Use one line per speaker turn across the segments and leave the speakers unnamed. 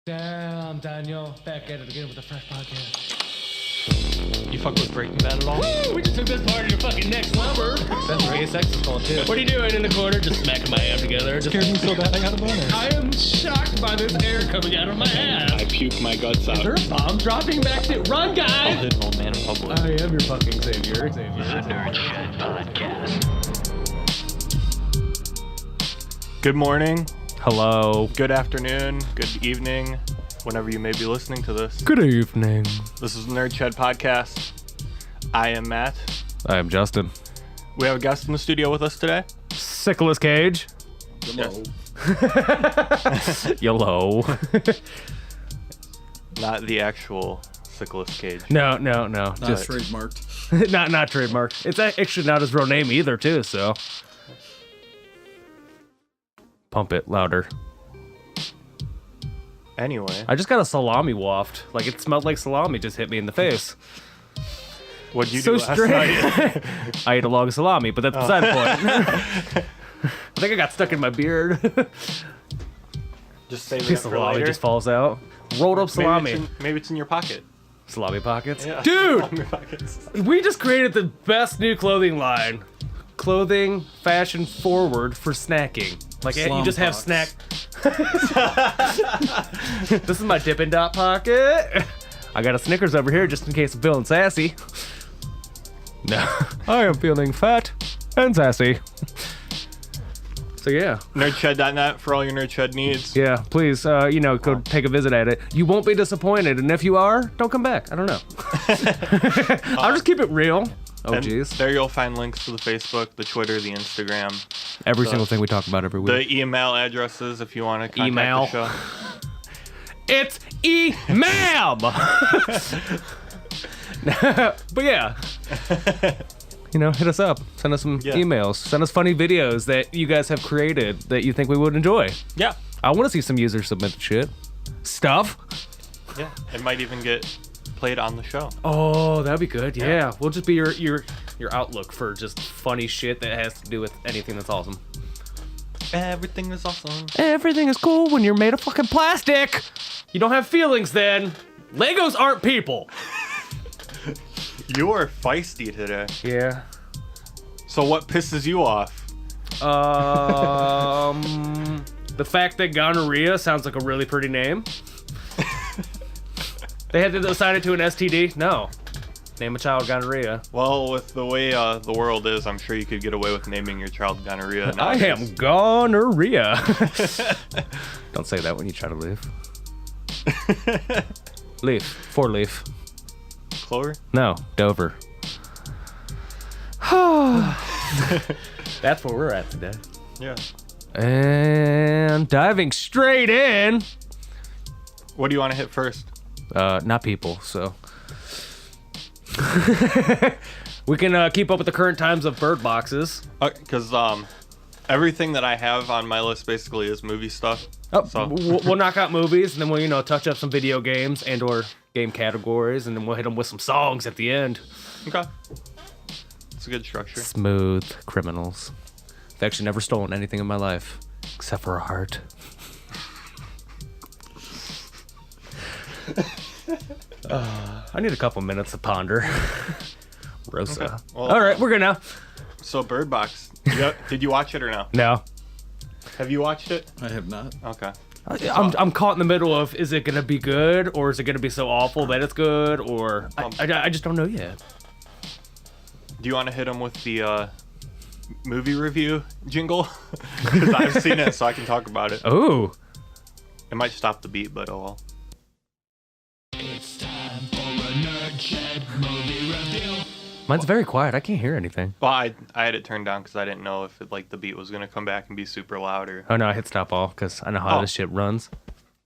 Damn, Daniel, back at it again with a fresh podcast.
You fuck with Breaking Bad at all?
Woo! We just took this part of your fucking next number.
That's Ray Sex is calling too.
What are you doing in the corner? Just smacking my ass together. Just
Scared me so bad I got a boner.
I am shocked by this air coming out of my ass.
I puke my guts out.
Is there a bomb dropping back to run,
I'll
guys?
hit an old man in public.
I am your fucking savior.
Nerd Shed Podcast.
Good morning,
Hello.
good afternoon, good evening, whenever you may be listening to this.
Good evening.
This is the Nerd Shed Podcast. I am Matt.
I am Justin.
We have a guest in the studio with us today.
Nicolas Cage.
Yes.
YOLO.
Not the actual Nicolas Cage.
No.
Just trademarked.
not trademarked. It's actually not his real name either, too, so. Pump it louder.
Anyway,
I just got a salami waft. Like, it smelled like salami just hit me in the face.
what'd you
So
do last
strange.
night?
I ate a log of salami, but that's beside the point. I think I got stuck in my beard.
Just save it
Piece
for
of salami
later.
just falls out. Rolled up salami.
Maybe it's in your pocket.
Salami pockets.
Yeah.
Dude,
In your pockets.
we just created the best new clothing line. Clothing fashion forward for snacking. Like, you
Slum
just have
pox.
snack. This is my Dippin' Dot pocket. I got a Snickers over here just in case I'm feeling sassy. No, I am feeling fat and sassy. So yeah,
Nerdshed.net for all your Nerdshed needs.
yeah. Please, go take a visit at it. You won't be disappointed, and if you are, don't come back. I don't know. I'll just keep it real. Oh
And
jeez.
there you'll find links to the Facebook, the Twitter, the Instagram,
Every single thing we talk about every week.
the email addresses if you want to contact
Email.
the show.
It's E-Ma'am! But yeah. Hit us up. Send us some
Yeah.
emails. Send us funny videos that you guys have created that you think we would enjoy.
Yeah.
I want to see some users submit shit. Stuff.
Yeah. It might even get played on the show.
Oh, that'd be good. Yeah. We'll just be your outlook for just funny shit that has to do with anything that's awesome.
Everything is awesome.
Everything is cool when you're made of fucking plastic. You don't have feelings then. Legos aren't people.
You are feisty today.
Yeah.
So what pisses you off?
The fact that gonorrhea sounds like a really pretty name. They had to assign it to an STD? No. Name a child gonorrhea.
Well, with the way the world is, I'm sure you could get away with naming your child gonorrhea.
I am gonorrhea. Don't say that when you try to leave. Leaf. 4-leaf.
Clover?
No, Dover. That's where we're at today.
Yeah.
And diving straight in.
What do you want to hit first?
Not people, so. We can keep up with the current times of bird boxes.
Because everything that I have on my list basically is movie stuff.
Oh,
So-
we'll knock out movies, and then we'll, touch up some video games and or game categories, and then we'll hit them with some songs at the end.
Okay. It's a good structure.
Smooth criminals. I've actually never stolen anything in my life, except for a heart. I need a couple minutes to ponder. Rosa.
Okay. Well,
All right, we're good now.
So Bird Box. Did you watch it or no?
No.
Have you watched it?
I have not.
Okay.
I'm caught in the middle of, is it going to be good, or is it going to be so awful that it's good, or I just don't know yet.
Do you want to hit him with the movie review jingle? Because I've seen it, so I can talk about it.
Oh.
It might stop the beat, but oh well.
It's time for a Nerd Shed movie review.
Mine's very quiet. I can't hear anything.
Well, I had it turned down because I didn't know if the beat was gonna come back and be super loud or.
Oh no, I hit stop all because I know how
Oh.
this shit runs.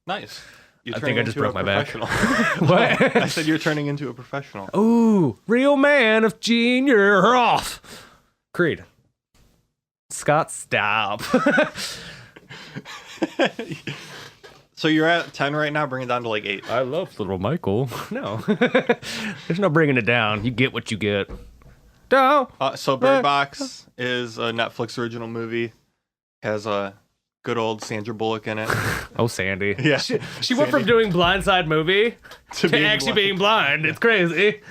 Nice. You're
I think I
turning
just
into
broke
a
my back.
professional.
What?
I said you're turning into a professional.
Ooh, real man of Junior Roth. Creed. Scott, stop.
So you're at 10 right now. Bring it down to like 8.
I love little Michael. No. There's no bringing it down. You get what you get. No.
So Bird Box is a Netflix original movie. Has a good old Sandra Bullock in it.
Oh, Sandy.
Yeah.
She went from doing Blindside movie to actually being blind. It's crazy.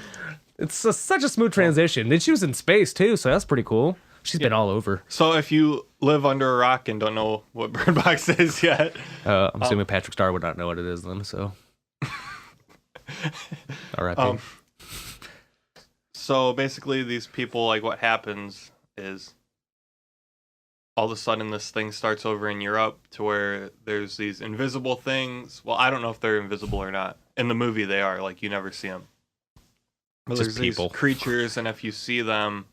It's such a smooth transition. Then she was in space too, so that's pretty cool. She's been all over.
So if you live under a rock and don't know what Bird Box is yet,
I'm assuming Patrick Starr would not know what it is then. So, R.I.P.
So basically, these people, like, what happens is all of a sudden this thing starts over in Europe to where there's these invisible things. Well, I don't know if they're invisible or not. In the movie, they are. Like, you never see them. But
Just
there's
people.
these creatures, and if you see them,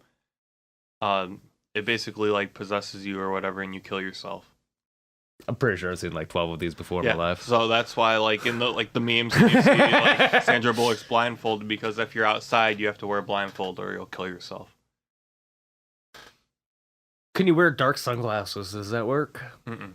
it basically, like, possesses you or whatever, and you kill yourself.
I'm pretty sure I've seen like 12 of these before in my life.
So that's why, like, in the memes, you see like Sandra Bullock's blindfolded, because if you're outside, you have to wear a blindfold or you'll kill yourself.
Can you wear dark sunglasses? Does that work?
Mm-mm.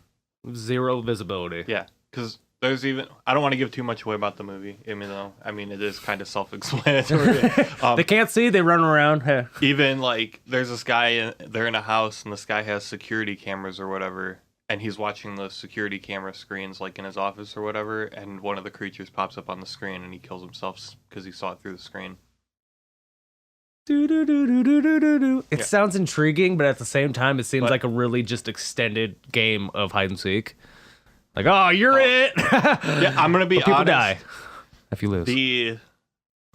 Zero visibility.
Yeah, because there's even, I don't want to give too much away about the movie, even though, I mean, it is kind of self-explanatory.
They can't see, they run around.
Even, like, there's this guy, they're in a house, and this guy has security cameras or whatever, and he's watching the security camera screens, like, in his office or whatever, and one of the creatures pops up on the screen, and he kills himself because he saw it through the screen.
It sounds intriguing, but at the same time, it seems like a really just extended game of hide and seek. Like, oh, you're it.
Yeah, I'm gonna be
people
honest.
die if you lose.
The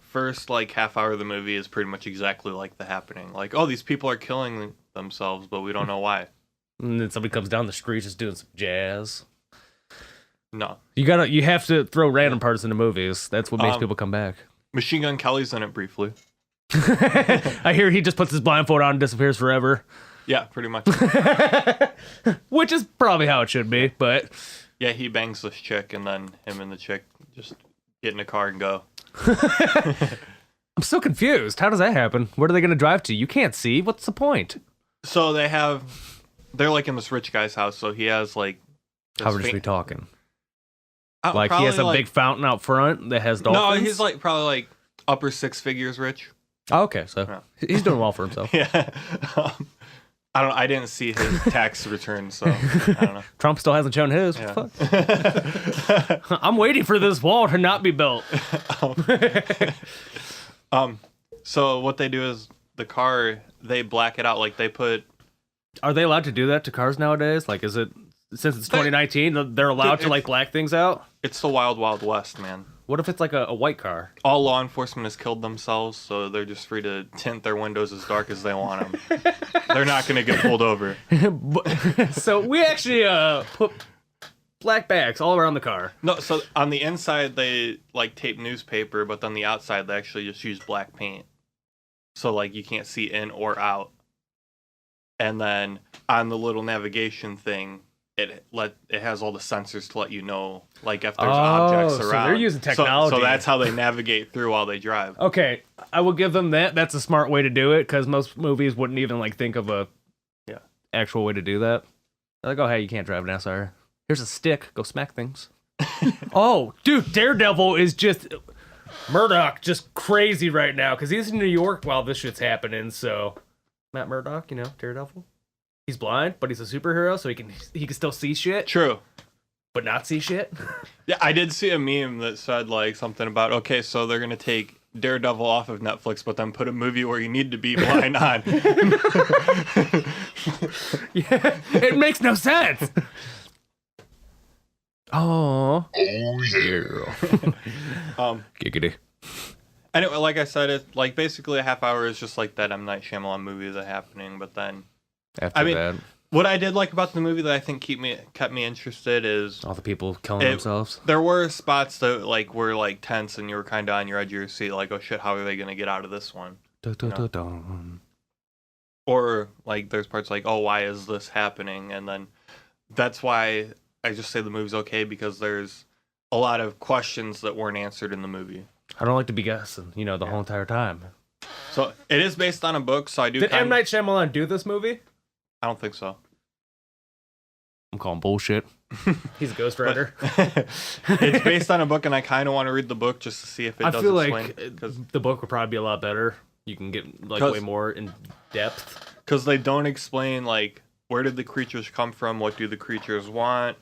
first, like, half hour of the movie is pretty much exactly like The Happening. Like, oh, these people are killing themselves, but we don't know why.
And then somebody comes down the street just doing some jazz.
No.
You have to throw random parts into movies. That's what makes people come back.
Machine Gun Kelly's in it briefly.
I hear he just puts his blindfold on and disappears forever.
Yeah, pretty much.
Which is probably how it should be, but...
Yeah, he bangs this chick, and then him and the chick just get in a car and go.
I'm so confused. How does that happen? Where are they going to drive to? You can't see. What's the point?
So they're like in this rich guy's house, so he has like...
How rich are we talking?
Like,
Like he has a big fountain out front that has dolphins?
No, he's like probably like upper six figures rich.
Oh, okay, so he's doing well for himself.
Yeah. I didn't see his tax return, so I don't know.
Trump still hasn't shown his.
Yeah.
What the fuck? I'm waiting for this wall to not be built.
So what they do is the car, they black it out. Like they put...
Are they allowed to do that to cars nowadays? Like, is it, since it's 2019, they're allowed to like black things out?
It's the wild, wild west, man.
What if it's like a white car?
All law enforcement has killed themselves, so they're just free to tint their windows as dark as they want them. They're not going to get pulled over.
So we actually put black bags all around the car.
No, so on the inside they like tape newspaper, but on the outside they actually just use black paint. So like you can't see in or out. And then on the little navigation thing, it has all the sensors to let you know, like, if there's objects around.
So they're using technology.
So that's how they navigate through while they drive.
Okay, I will give them that. That's a smart way to do it, because most movies wouldn't even like think of a actual way to do that. They're like, oh, hey, you can't drive now, sorry. Here's a stick. Go smack things. Oh, dude, Daredevil is just... Murdoch just crazy right now, because he's in New York while this shit's happening, so... Matt Murdock, you know, Daredevil. He's blind, but he's a superhero, so he can still see shit.
True.
But not see shit.
Yeah, I did see a meme that said, like, something about, okay, so they're going to take Daredevil off of Netflix, but then put a movie where you need to be blind on.
Yeah, it makes no sense. Oh yeah. Giggity.
Anyway, like I said, it like basically a half hour is just like that M. Night Shyamalan movie that's happening, but then
After that,
what I did like about the movie that I think kept me interested is
all the people killing themselves.
There were spots that like were like tense and you were kind of on your edge of your seat, like, oh shit, how are they gonna get out of this one? Or like there's parts like, oh, why is this happening? And then that's why I just say the movie's okay, because there's a lot of questions that weren't answered in the movie.
I don't like to be guessing, the whole entire time.
So it is based on a book, so I do.
Did M. Night Shyamalan do this movie?
I don't think so.
I'm calling bullshit. He's a ghostwriter.
It's based on a book, and I kind of want to read the book just to see if it does explain.
I feel like the book would probably be a lot better. You can get like way more in depth.
Because they don't explain like where did the creatures come from? What do the creatures want?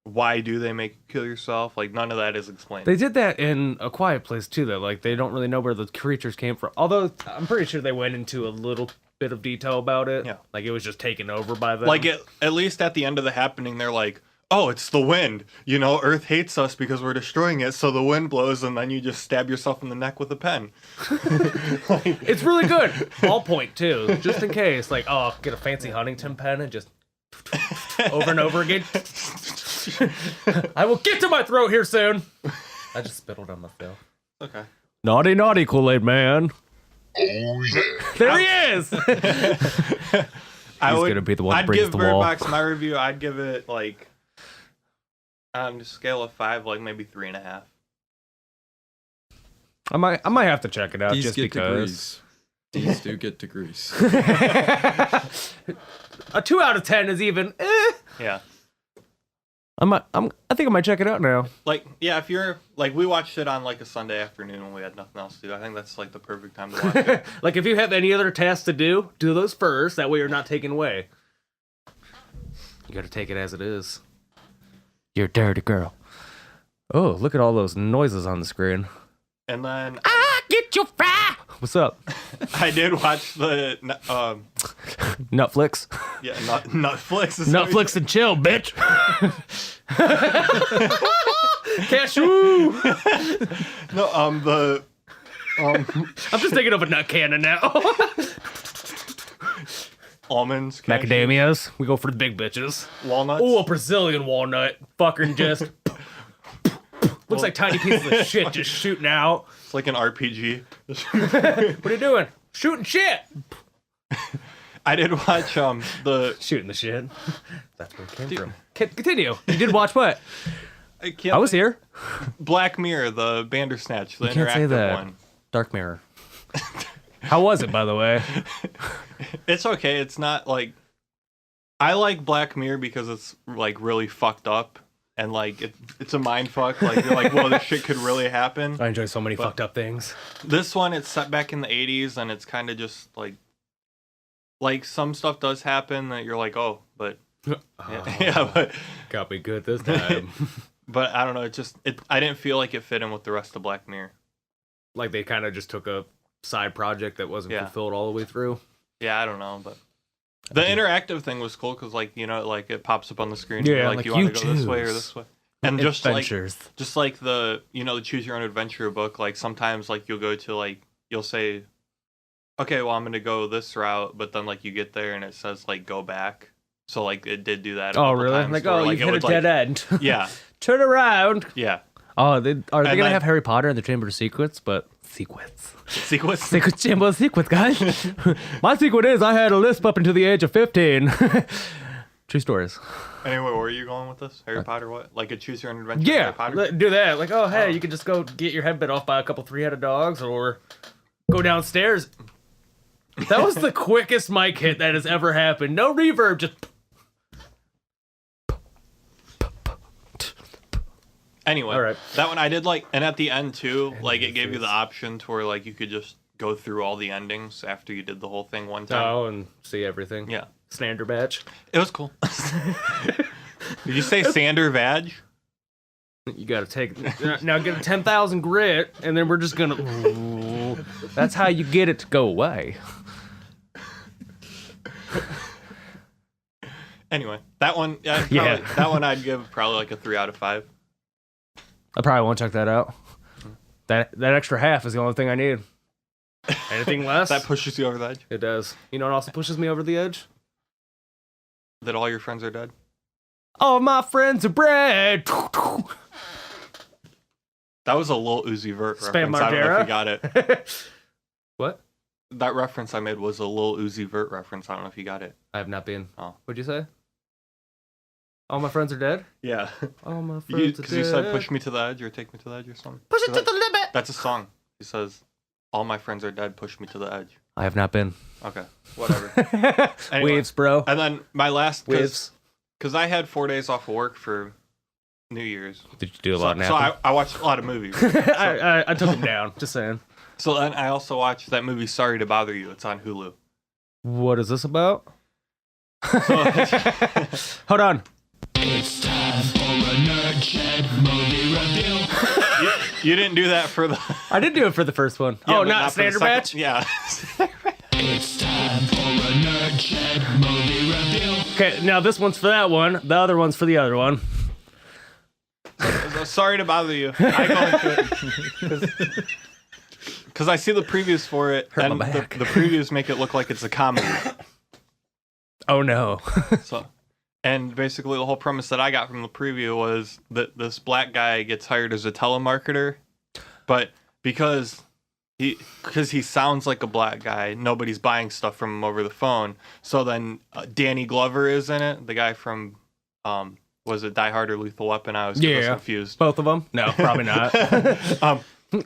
Why do they make you kill yourself? Like, none of that is explained.
They did that in A Quiet Place too, though. Like, they don't really know where the creatures came from. Although I'm pretty sure they went into a little bit of detail about it.
Yeah.
Like, it was just taken over by them.
Like, at least at the end of the happening, they're like, oh, it's the wind. You know, Earth hates us because we're destroying it, so the wind blows, and then you just stab yourself in the neck with a pen.
It's really good. Ballpoint too, just in case. Like, oh, get a fancy Huntington pen and just over and over again. I will get to my throat here soon. I just spittled on myself.
Okay.
Naughty, naughty Kool-Aid man.
Oh yeah.
There he is.
He's
gonna be the one that
I'd
breaks
give
the
Bird
wall.
Box my review. I'd give it like on a scale of 5, like maybe 3.5.
I might have to check it out
These
just
get
because.
These do get degrees.
A 2 out of 10 is even.
Yeah.
I think I might check it out now.
Like, yeah, if you're like, we watched it on like a Sunday afternoon when we had nothing else to do. I think that's like the perfect time to watch it.
Like, if you have any other tasks to do those first. That way you're not taken away. You gotta take it as it is. You're a dirty girl. Oh, look at all those noises on the screen.
And then
Get your fry! What's up?
I did watch the
Netflix?
Netflix. Is
Netflix and chill, bitch. Cashew!
No,
I'm just thinking of a nut cannon now.
almonds, cashews,
Macadamias. We go for the big bitches.
walnuts.
Oh, a Brazilian walnut. Fucking just. Looks like tiny pieces of shit just shooting out.
It's like an RPG.
What are you doing? Shooting shit.
I did watch the
Shooting the shit. That's where it came from. Continue. You did watch what?
I
I was here.
Black Mirror, the Bandersnatch, the
You can't say
interactive
that.
one.
Dark Mirror. How was it, by the way?
It's okay. It's not like I like Black Mirror because it's like really fucked up and like it's a mind fuck. Like you're like, whoa, this shit could really happen.
I enjoy so many fucked up things.
This one, it's set back in the 80s and it's kind of just like some stuff does happen that you're like, oh, but yeah, but
Got me good this time.
but I don't know. I didn't feel like it fit in with the rest of Black Mirror.
Like they kind of just took a side project that wasn't
Yeah.
fulfilled all the way through.
Yeah, I don't know, but the interactive thing was cool because, like, you know, like it pops up on the screen.
Yeah,
and you're like,
like,
you want
you
to go this way or
choose.
this way, and just
Adventures.
like the the choose your own adventure book. Like sometimes like you'll go to like you'll say, okay, well I'm gonna go this route, but then like you get there and it says like go back. So like it did do that. A
Oh,
couple
really?
times
Like,
where,
oh,
like,
you
it
hit a
would,
dead end.
Yeah,
Turn around.
yeah.
Oh, are they gonna
then-
have Harry Potter in the Chamber of Secrets? But sequence.
Sequence.
Secret Chamber of Secrets, guys. My secret is I had a lisp up until the age of 15. True stories.
Anyway, where are you going with this? Harry Potter? What? Like a choose your own adventure?
Yeah,
Harry Potter?
do that. Like, oh, hey, you can just go get your head bit off by a couple 3-headed dogs, or go downstairs. That was the quickest mic hit that has ever happened. No reverb, just.
Anyway,
All right.
that one I did like, and at the end too, like it gave you the option to where like you could just go through all the endings after you did the whole thing one time.
Oh, and see everything.
Yeah,
Standard batch.
it was cool. Did you say Sander Vag?
You gotta take now get a 10,000 grit, and then we're just gonna. Ooh, that's how you get it to go away.
Anyway, that one,
Yeah.
that one I'd give probably like a 3 out of 5.
I probably won't check that out. That extra half is the only thing I need. Anything less?
That pushes you over the edge.
It does. You know what also pushes me over the edge?
That all your friends are dead.
All my friends are bread.
That was a Lil Uzi Vert
Spam
reference. I don't know if
Margera?
you got it.
What?
That reference I made was a Lil Uzi Vert reference. I don't know if you got it.
I have not been.
Oh.
What'd you say? All my friends are dead?
Yeah.
All my friends are dead.
Because you said push me to the edge or take me to the edge or something.
Push it to the limit.
That's a song. He says, all my friends are dead, push me to the edge.
I have not been.
Okay, whatever. Anyway.
Waves, bro.
And then my last,
Waves.
because I had 4 days off of work for New Year's.
Did you do a
So,
lot of
so
napping?
I watched a lot of movies.
I took him down. Just saying.
So then I also watched that movie Sorry to Bother You. It's on Hulu.
What is this about? Hold on.
It's time for a Nerd Shed movie review.
You didn't do that for the.
I did do it for the first one.
Yeah,
Oh,
but
not
for the
standard
second-
batch?
Yeah.
It's time for a Nerd Shed movie review.
Okay, now this one's for that one. The other one's for the other one.
Sorry to bother you. I go into it because I see the previews for it,
Hurt
and
my back.
the previews make it look like it's a comedy.
Oh, no.
So, and basically the whole premise that I got from the preview was that this black guy gets hired as a telemarketer, but because he sounds like a black guy, nobody's buying stuff from him over the phone. So then Danny Glover is in it, the guy from was it Die Hard or Lethal Weapon? I was confused.
Both of them? No, probably not.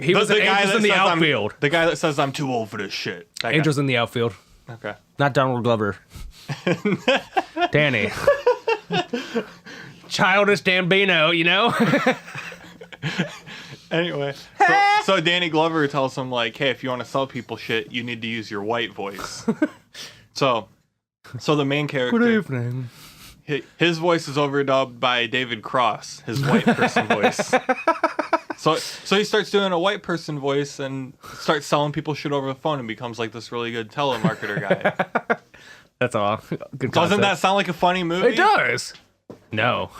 He was
the
an
guy
Angels
that
in the
says
outfield.
The guy that says I'm too old for this shit. That guy.
Angels in the outfield.
Okay.
Not Donald Glover. Danny. Childish Gambino, you know?
Anyway, so Danny Glover tells him like, "Hey, if you want to sell people shit, you need to use your white voice." So the main character,
Good evening.
his voice is overdubbed by David Cross, his white person voice. So he starts doing a white person voice and starts selling people shit over the phone and becomes like this really good telemarketer guy.
That's all. Good
Doesn't
concept.
that sound like a funny movie?
It does. No.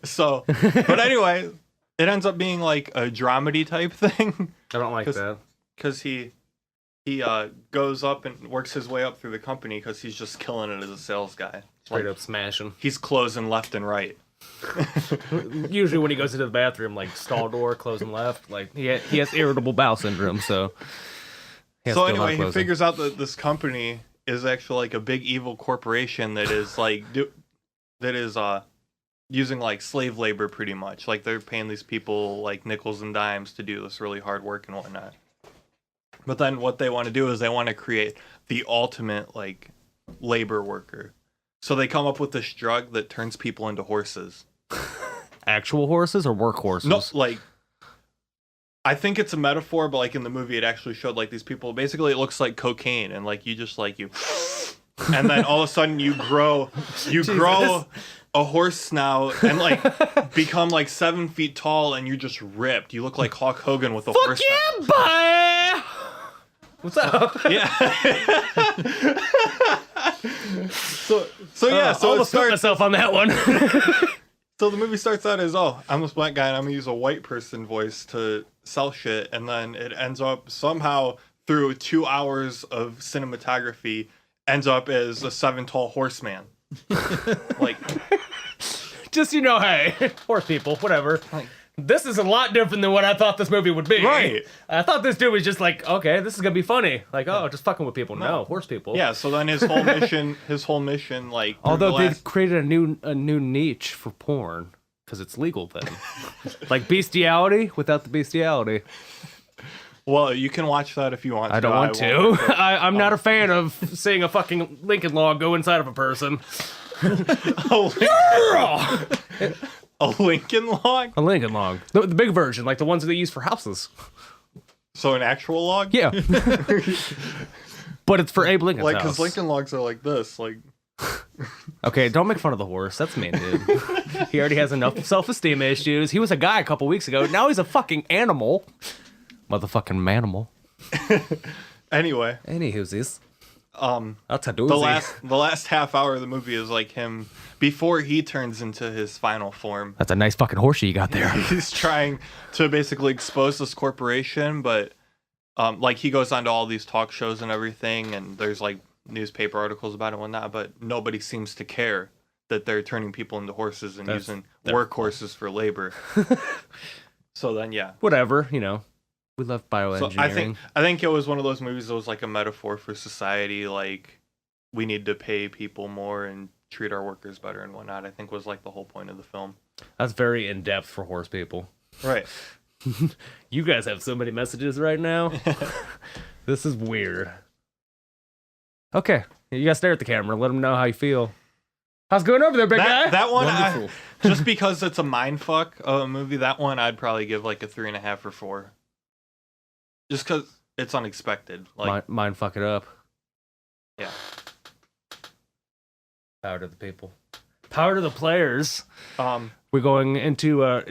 So, but anyway, it ends up being like a dramedy type thing.
I don't like that.
Because he goes up and works his way up through the company because he's just killing it as a sales guy.
Straight
Like,
up smashing.
he's closing left and right.
Usually when he goes into the bathroom, like stall door, closing left, like he has irritable bowel syndrome, so. He has
So
to do a lot
anyway,
of
he
closing.
figures out that this company is actually like a big evil corporation that is like using like slave labor pretty much. Like they're paying these people like nickels and dimes to do this really hard work and whatnot. But then what they want to do is they want to create the ultimate like labor worker. So they come up with this drug that turns people into horses.
Actual horses or work horses?
No, like I think it's a metaphor, but like in the movie it actually showed like these people basically it looks like cocaine and like you just like you and then all of a sudden you grow a horse snout and like become like 7 feet tall and you're just ripped. You look like Hulk Hogan with a horse
Yeah, bye! What's up?
snout. Yeah. So yeah, so it
almost put
starts.
myself on that one.
So the movie starts out as, oh, I'm this black guy and I'm gonna use a white person voice to sell shit, and then it ends up somehow through 2 hours of cinematography ends up as a 7 tall horseman. Like,
Just, hey, horse people, whatever.
Like-
This is a lot different than what I thought this movie would be.
Right.
I thought this dude was just like, okay, this is gonna be funny. Like, oh, just fucking with people. No, horse people.
yeah. So then his whole mission, like, through
Although
the
they
last-
created a new niche for porn because it's legal then. Like bestiality without the bestiality.
well, you can watch that if you want.
I don't want to.
won't.
I'm not a fan of seeing a fucking Lincoln log go inside of a person.
A Lincoln log?
A Lincoln log, the big version, like the ones that they use for houses.
So an actual log?
Yeah. But it's for Abe Lincoln's
Like,
house.
because Lincoln logs are like this. Like,
Okay, don't make fun of the horse. That's mean, dude. He already has enough self-esteem issues. He was a guy a couple weeks ago. Now he's a fucking animal. Motherfucking manimal.
anyway,
Any whoosies. That's a
the last half hour of the movie is like him before he turns into his final form.
That's a nice fucking horsey you got there.
He's trying to basically expose this corporation, but like he goes on to all these talk shows and everything, and there's like newspaper articles about it and whatnot, but nobody seems to care that they're turning people into horses and using workhorses for labor. So then, yeah.
Whatever, we love bioengineering.
So I think it was one of those movies that was like a metaphor for society, like we need to pay people more and treat our workers better and whatnot. I think was like the whole point of the film.
That's very in-depth for horse people.
Right.
You guys have so many messages right now. This is weird. Okay, you gotta stare at the camera. Let them know how you feel. How's it going over there, big guy?
That one,
Wonderful.
just because it's a mindfuck of a movie, that one I'd probably give like a 3.5 or 4. Just because it's unexpected. Like,
Mind fuck it up.
yeah.
Power to the people. Power to the players.
Um,
We're going into.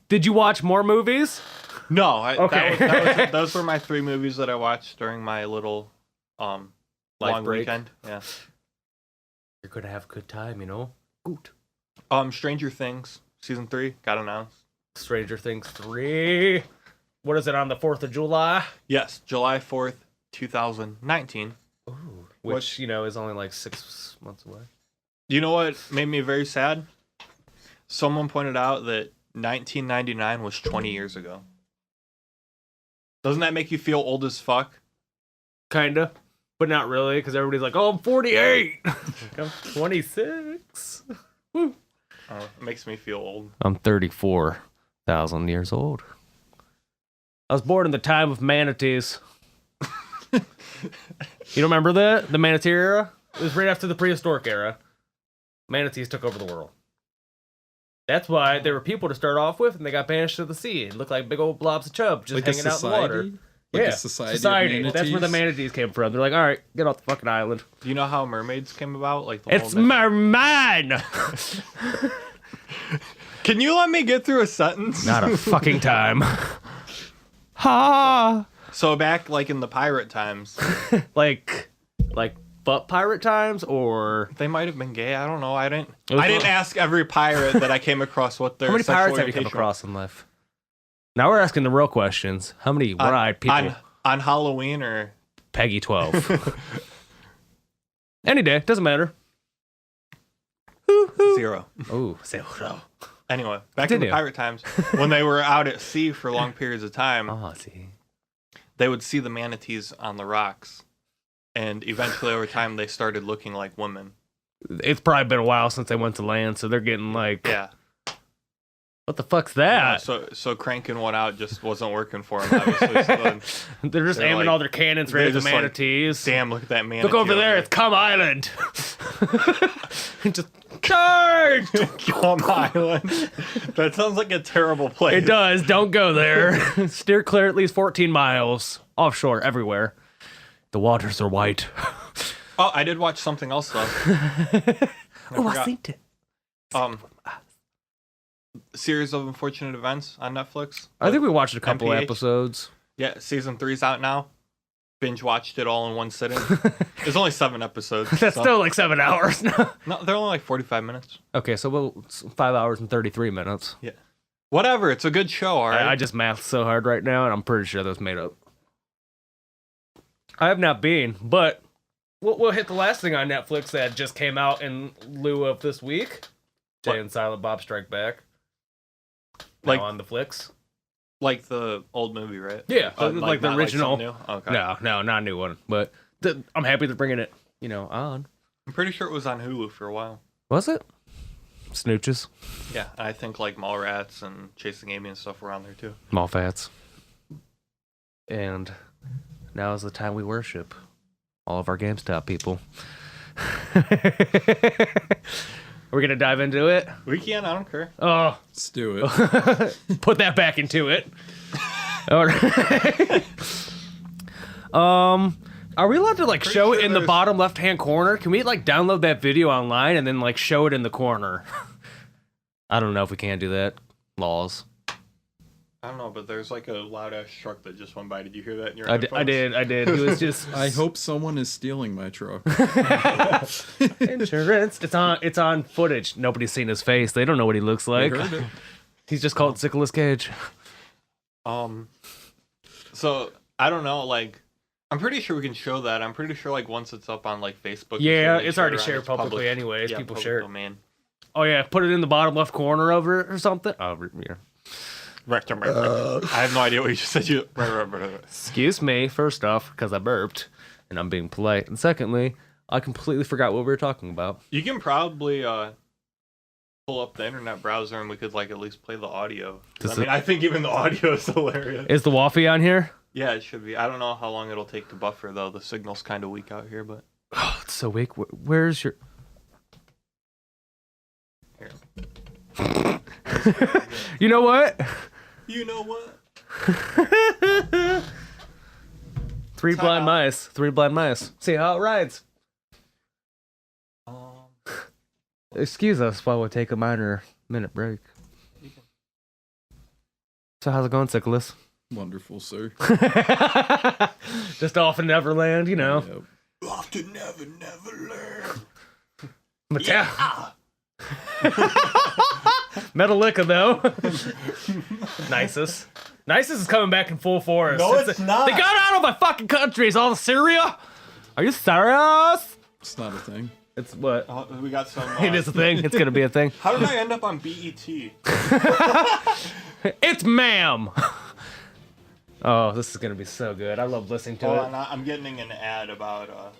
Did you watch more movies?
no,
Okay.
those were my 3 movies that I watched during my little
Life
long
break.
weekend. Yeah.
You're gonna have a good time, you know. Good.
Stranger Things season 3 got announced.
Stranger Things 3. What is it on the 4th of July?
Yes, July 4th, 2019.
Ooh, which is only like 6 months away.
You know what made me very sad? Someone pointed out that 1999 was 20 years ago. Doesn't that make you feel old as fuck?
Kinda, but not really, because everybody's like, "Oh, I'm 48." I'm 26. Woo.
It makes me feel old.
I'm 34,000 years old. I was born in the time of manatees. You don't remember that? The manatee era? It was right after the prehistoric era. Manatees took over the world. That's why there were people to start off with, and they got banished to the sea. It looked like big old blobs of chub just
Like
hanging out in the water.
Like
yeah,
a society of
That's where the manatees came from. They're like, all right, get off the fucking island.
Do you know how mermaids came about? Like the
It's
whole
merman!
Can you let me get through a sentence?
Not a fucking time. Ha!
So back like in the pirate times,
like butt pirate times, or
they might have been gay. I don't know. I didn't
It was-
ask every pirate that I came across what their
how many
sexual
pirates have you come
orientation
across in life? Now we're asking the real questions. How many
was.
one-eyed people?
On Halloween or
Peggy 12. Any day, doesn't matter.
0.
Oh, zero.
Anyway, back in the
Continue.
pirate times, when they were out at sea for long periods of time,
Oh, see.
they would see the manatees on the rocks. And eventually, over time, they started looking like women.
It's probably been a while since they went to land, so they're getting like,
Yeah.
what the fuck's that?
So cranking one out just wasn't working for them, obviously. So then,
They're just
they're
aiming
like-
all their cannons
they're
right at the
just like,
manatees.
damn, look at that manatee.
Look over there, it's Cum Island. Just charge!
Calm Island. That sounds like a terrible place.
It does. Don't go there. Steer clear at least 14 miles offshore everywhere. The waters are white.
Oh, I did watch something else though.
Oh, I
forgot.
synced it.
Series of Unfortunate Events on Netflix.
I think we watched a couple
MPH.
episodes.
Yeah, season 3's out now. Binge watched it all in one sitting. There's only 7 episodes.
That's
so-
still like 7 hours now.
No, they're only like 45 minutes.
Okay, so it's 5 hours and 33 minutes.
Yeah. Whatever, it's a good show, all right?
I just mathed so hard right now, and I'm pretty sure that was made up. I have not been, but we'll hit the last thing on Netflix that just came out in lieu of this week. Jay
What?
and Silent Bob Strike Back.
Like-
Now on the flicks.
Like the old movie, right?
Yeah, like the
not
original.
something new? Okay.
No, not a new one. But I'm happy they're bringing it, on.
I'm pretty sure it was on Hulu for a while.
Was it? Snooches.
Yeah, I think like Mallrats and Chasing Amy and stuff were on there too.
Mall fats. And now is the time we worship all of our GameStop people. We're going to dive into it?
We can, I don't care.
Oh,
Let's do it.
put that back into it. All right. Are we allowed to like show it
sure
in the
there's-
bottom left-hand corner? Can we like download that video online and then like show it in the corner? I don't know if we can do that. Laws.
I don't know, but there's like a loud ass truck that just went by. Did you hear that in your
I
headphones?
did. He was just
I hope someone is stealing my truck.
insurance. It's on footage. Nobody's seen his face. They don't know what he looks
I
like.
heard it.
He's just called Nicolas Cage.
So I don't know, like I'm pretty sure we can show that. I'm pretty sure like once it's up on like Facebook.
Yeah,
they
it's
share
already
it on
shared
its
publicly
public-
anyways.
yeah,
People
public
share it.
domain.
Oh yeah, put it in the bottom left corner over it or something. Oh yeah.
I have no idea what you just said.
Excuse me, first off, because I burped and I'm being polite. And secondly, I completely forgot what we were talking about.
You can probably pull up the internet browser and we could like at least play the audio. 'Cause, I think even the audio is hilarious.
Is the Waffy on here?
Yeah, it should be. I don't know how long it'll take to buffer though. The signal's kind of weak out here, but
Oh, it's so weak. Where's your...
here.
You know what?
You know what?
Three blind mice. See how it rides. Excuse us while we take a minute break. So how's it going, Sycilus?
Wonderful, sir.
Just off in Neverland, you know.
Yep.
Off to Neverland.
Metallica, though. Nisus. Nisus is coming back in full force.
No, it's not.
They got out of my fucking countries, all of Syria. Are you serious?
It's not a thing.
It's what?
We got some.
It is a thing. It's gonna be a thing.
How did I end up on BET?
It's ma'am. Oh, this is gonna be so good. I love listening to
Hold
it.
on, I'm getting an ad about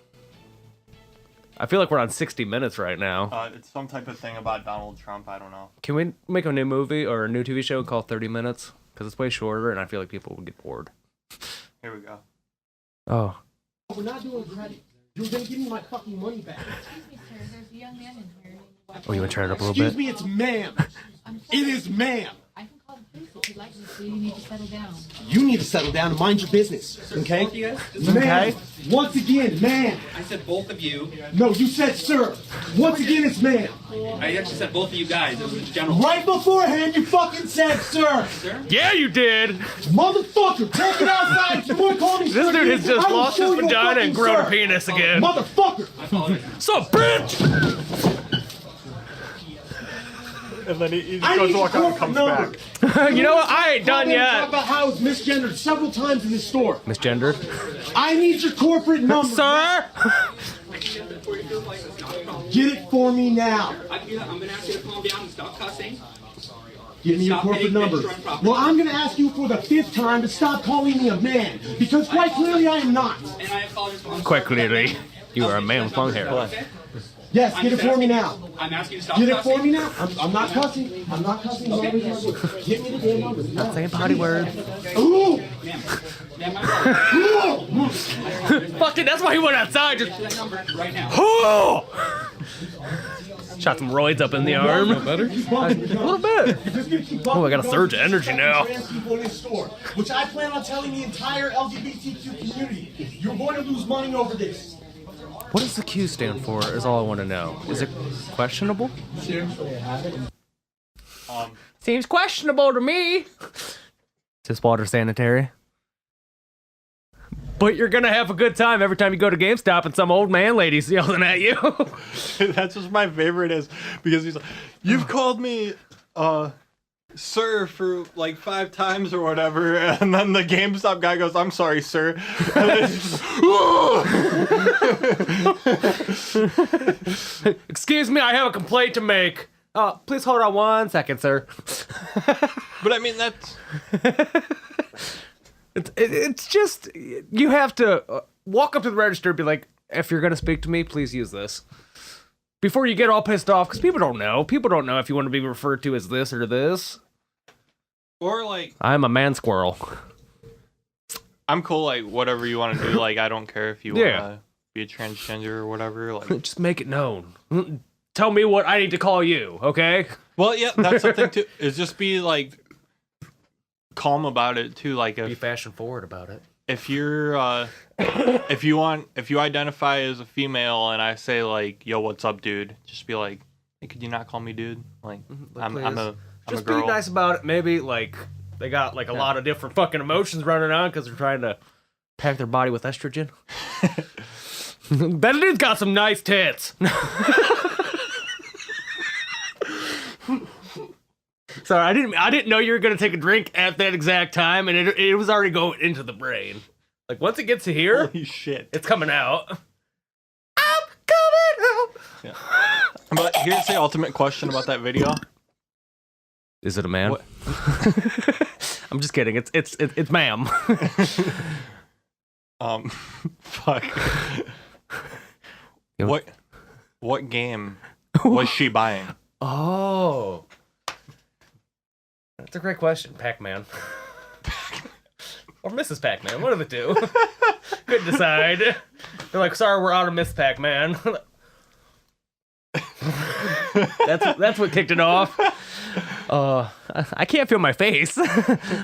I feel like we're on 60 minutes right now.
it's some type of thing about Donald Trump. I don't know.
Can we make a new movie or a new TV show called 30 Minutes? Because it's way shorter, and I feel like people would get bored.
Here we go.
Oh.
We're not doing credit. You're gonna give me my fucking money back.
Excuse me, sir. There's a young man in here.
Oh, you want to turn it up a little
Excuse
bit?
me, it's ma'am.
I'm sorry.
It is ma'am.
I can call the police if you'd like me to. You need to settle down.
You need to settle down and mind your business, okay?
You guys?
Ma'am, once again, ma'am.
I said both of you.
No, you said sir. Once again, it's ma'am.
I actually said both of you guys. It was in general.
Right beforehand, you fucking said sir.
Yeah, you did!
Motherfucker, take it outside. If you want to call me
This
sir
dude has
again,
just
I will
lost
show
his
you a
vagina
fucking
and grown a
sir.
penis again.
Motherfucker.
I apologize.
So, bitch!
And then he
I
just goes
need
to walk out and
your
comes
number.
back.
You know what? I ain't done
Talk
yet.
about how it's misgendered several times in this store.
Misgendered?
I need your corporate number.
Sir?
Get it for me now.
I can do that. I'm going to ask you to calm down and stop cussing.
Give me your
Stop
corporate
hitting
number.
extra improper.
Well, I'm going to ask you for the 5th time to stop calling me a man, because quite clearly I am not.
And I apologize.
Quite clearly, you are a man with long hair.
Okay?
Yes, get it for me now.
I'm asking you to stop
Get it
cussing.
for me now. I'm not cussing. I'm not cussing. Give me the damn number.
Not saying potty words.
Ooh!
Ma'am, my apologies.
Fucking, that's why he went outside. Just,
That number right now.
oh! Shot some roids up in the arm.
Better?
A little bit. Oh, I got a surge of energy now.
Which I plan on telling the entire LGBTQ community. You're going to lose money over this.
What does the Q stand for is all I want to know. Is it questionable? Seems questionable to me. Is this water sanitary? But you're gonna have a good time every time you go to GameStop and some old man lady's yelling at you.
That's just my favorite is because he's like, you've called me sir for like 5 times or whatever, and then the GameStop guy goes, I'm sorry, sir. And then it's just,
Excuse me, I have a complaint to make. Please hold on 1 second, sir.
but I mean that's
It's just, you have to walk up to the register and be like, if you're gonna speak to me, please use this. Before you get all pissed off, because people don't know. People don't know if you want to be referred to as this or this.
or like
I'm a man squirrel.
I'm cool, like whatever you want to do. Like I don't care if you
Yeah.
want to be a transgender or whatever. Like
Just make it known. Tell me what I need to call you, okay?
well, yeah, that's something too. Is just be like calm about it too. Like
Be fashion forward about it.
if you're if you identify as a female and I say like, yo, what's up, dude, just be like, hey, could you not call me dude? Like I'm a
Just
girl.
be nice about it. Maybe like they got like a lot of different fucking emotions running on because they're trying to pack their body with estrogen. Bet dude's got some nice tits. Sorry, I didn't know you were gonna take a drink at that exact time, and it was already going into the brain. Like once it gets to here,
Holy shit.
it's coming out. I'm coming out.
But here's the ultimate question about that video.
Is it a man?
What?
I'm just kidding. It's ma'am.
Fuck.
You-
What game was she buying?
Oh. That's a great question. Pac-Man. Or Mrs. Pac-Man. One of the two. Couldn't decide. They're like, sorry, we're out of Miss Pac-Man. That's what kicked it off. I can't feel my face.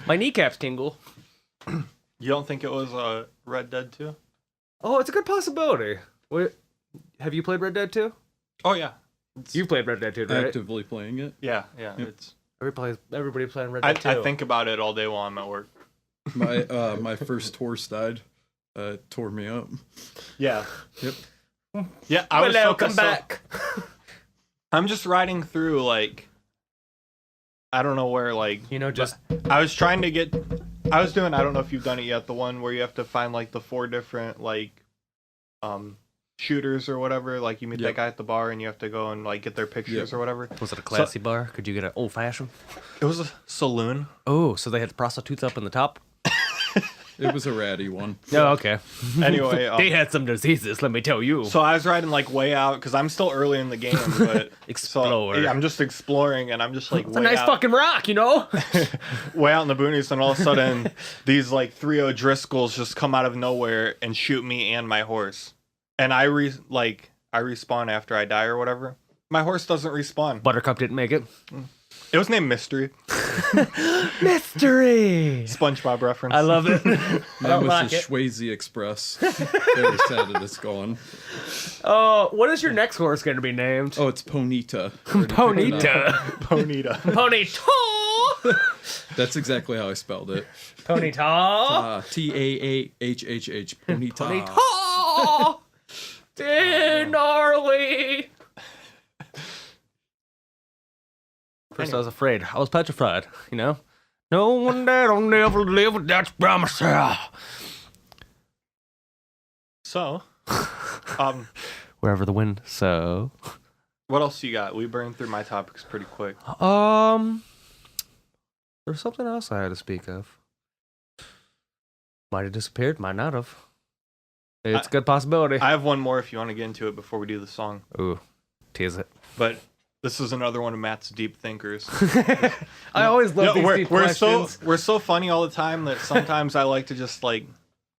My kneecaps tingle.
You don't think it was Red Dead 2?
Oh, it's a good possibility. Wait, have you played Red Dead 2?
Oh yeah.
You played Red Dead 2, right?
Actively playing it.
Yeah, it's.
Everybody playing Red
I,
Dead 2.
I think about it all day while I'm at work.
My first horse died. Tore me up.
Yeah.
Yep.
Yeah, I was
Hello,
so
come
pissed off.
back.
I'm just riding through like I don't know where like
just
I was trying to get I was doing I don't know if you've done it yet, the one where you have to find like the 4 different like shooters or whatever, like you meet that guy at the bar and you have to go and like get their pictures or whatever.
was it a classy bar? Could you get an old fashioned?
It was a saloon.
Oh, so they had the prostitutes up in the top?
It was a ratty one.
Oh, okay.
Anyway,
They had some diseases, let me tell you.
so I was riding like way out because I'm still early in the game, but
Explore.
So, yeah, I'm just exploring and I'm just like
It's a nice fucking rock,
way out in the boonies, and all of a sudden these like 3 O'Driscolls just come out of nowhere and shoot me and my horse. And I respawn after I die or whatever. My horse doesn't respawn.
Buttercup didn't make it.
It was named Mystery.
Mystery!
SpongeBob reference.
I love it.
That was
like
the
it.
Swayze Express. Very sad that it's gone.
Oh, what is your next horse going to be named?
Oh, it's Ponita.
Ponita.
Bonita.
Ponita.
That's exactly how I spelled it.
Ponita.
Taahhh. Ponita.
Ponita. Gnarly. First I was afraid. I was petrified, No one that'll never live with that promise.
So,
Wherever the wind, so.
what else you got? We burned through my topics pretty quick.
There's something else I had to speak of. Might have disappeared, might not have. It's a good possibility.
I have one more if you want to get into it before we do the song.
Ooh, tease it.
But this is another one of Matt's deep thinkers.
I always love these deep
we're
questions.
we're so funny all the time that sometimes I like to just like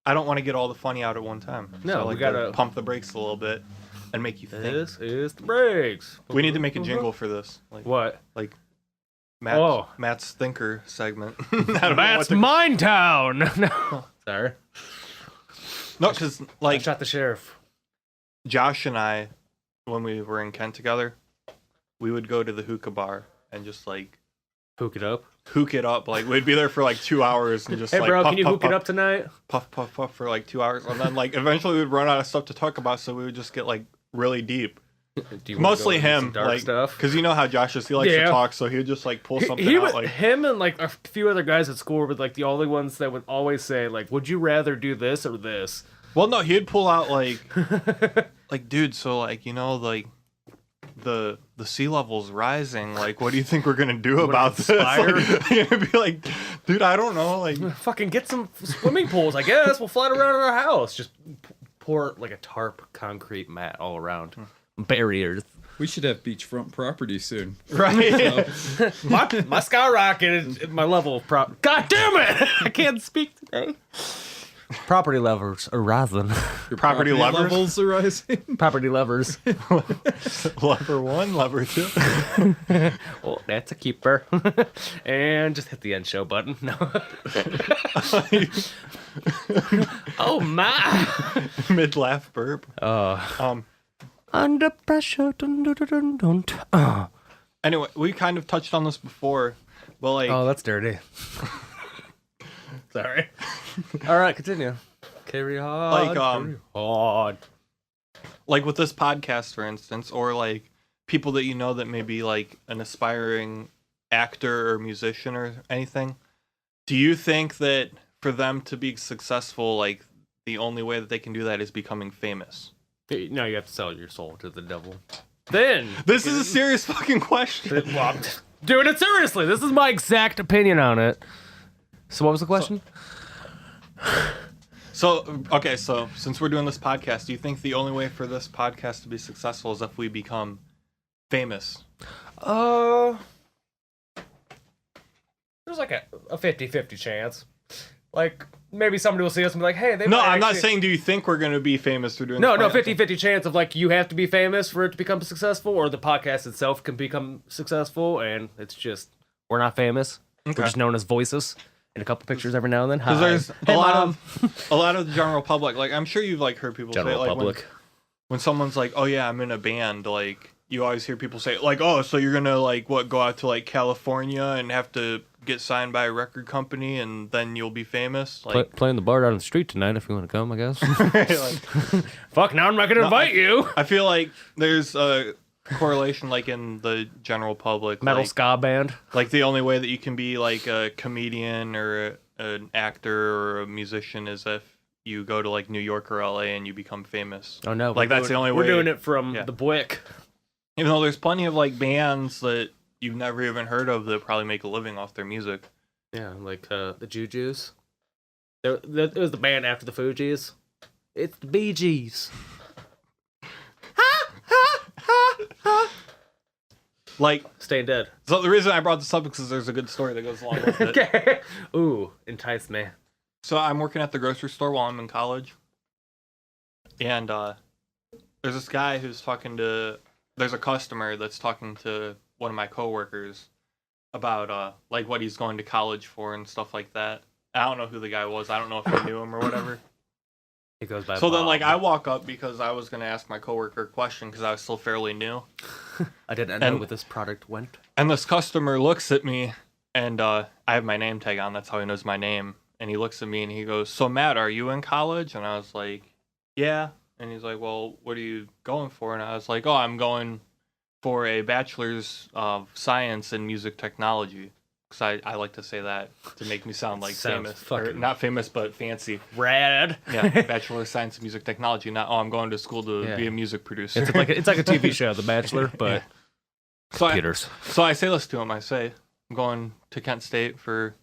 I don't want to get all the funny out at one time.
No,
so I
we
like
gotta
to pump the brakes a little bit and make you think.
This is the breaks.
We need to make a jingle for this. Like
What?
Like Matt's,
Oh.
Matt's thinker segment. I don't know
That's
what to-
Mine Town. No, sorry.
No, because
I
like
shot the sheriff.
Josh and I, when we were in Kent together, we would go to the hookah bar and just like
Hook it up.
hook it up. Like we'd be there for like 2 hours and just
Hey,
like
bro,
puff,
can you
puff,
hook
puff,
it up tonight?
puff, puff, puff for like 2 hours, and then like eventually we'd run out of stuff to talk about, so we would just get like really deep.
Do you wanna
Mostly
go into some
him,
dark
like
stuff.
because you know how Josh is. He likes
Yeah.
to talk, so he would just like pull something
He
out.
would,
Like
him and like a few other guys at school were like the only ones that would always say like, "Would you rather do this or this?"
well, no, he'd pull out like like dude. So like like the sea level's rising. Like, what do you think we're gonna do about this?
conspire?
Like, you'd be like, dude, I don't know. Like,
Fucking get some swimming pools, I guess. We'll fly around our house. Just pour like a tarp concrete mat all around. Barriers.
We should have beachfront property soon.
right?
My skyrocket is my level of prop. God damn it! I can't speak today. Property levers are rising.
Your
Property levers?
levels are rising.
Property levers.
Lever 1, lever 2.
Oh, that's a keeper. And just hit the end show button. No. Oh my.
Mid laugh burp.
Under pressure. Dun, dun, dun, dun, dun.
Anyway, we kind of touched on this before, but like,
Oh, that's dirty. Sorry. All right, continue. Carry on.
Like,
carry on.
like with this podcast, for instance, or like people that you know that may be like an aspiring actor or musician or anything. Do you think that for them to be successful, like the only way that they can do that is becoming famous?
No, you have to sell your soul to the devil. Then.
This is a serious fucking question.
Well, I'm doing it seriously. This is my exact opinion on it. So what was the question?
So, okay, so since we're doing this podcast, do you think the only way for this podcast to be successful is if we become famous?
There's like a 50-50 chance. Like, maybe somebody will see us and be like, hey, they
No,
might
I'm not
actually-
saying do you think we're going to be famous through doing
No,
this podcast?
50-50 chance of like you have to be famous for it to become successful, or the podcast itself can become successful, and it's just we're not famous.
Okay.
We're just known as voices in a couple pictures every now and then.
Because
Hi.
there's
Hey,
a lot
Mom.
of the general public, like I'm sure you've like heard people
General
say like
public.
when someone's like, oh yeah, I'm in a band, like you always hear people say like, oh, so you're gonna like what go out to like California and have to get signed by a record company and then you'll be famous. Like,
Playing the bar down the street tonight if you want to come, I guess.
like,
Fuck, now I'm not gonna invite you.
I feel like there's a correlation like in the general public.
Metal
like,
ska band.
like the only way that you can be like a comedian or an actor or a musician is if you go to like New York or LA and you become famous.
Oh no,
Like that's the only way.
We're doing it from
Yeah.
the Buick.
Even though there's plenty of like bands that you've never even heard of that probably make a living off their music.
Yeah, like the Jujus. It was the band after the Fugees. It's the Bee Gees.
Like,
Staying dead.
so the reason I brought this up is because there's a good story that goes along with it.
Okay. Ooh, entice me.
So I'm working at the grocery store while I'm in college, and there's this guy who's talking to. There's a customer that's talking to one of my coworkers about like what he's going to college for and stuff like that. I don't know who the guy was. I don't know if I knew him or whatever.
He goes by
So then,
Bob.
like, I walk up because I was gonna ask my coworker a question because I was still fairly new,
I didn't know
and-
where this product went.
and this customer looks at me, and I have my name tag on. That's how he knows my name. And he looks at me and he goes, "So Matt, are you in college?" And I was like, "Yeah." And he's like, "Well, what are you going for?" And I was like, "Oh, I'm going for a bachelor's of science in music technology." Because I like to say that to make me sound like
Sounds
famous. Or
fucking-
not famous, but fancy.
Rad.
Yeah, bachelor of science in music technology. Not, oh, I'm going to school to
Yeah.
be a music producer.
It's like a TV show, The Bachelor, but
so
computers.
So I say this to him. I say, I'm going to Kent State for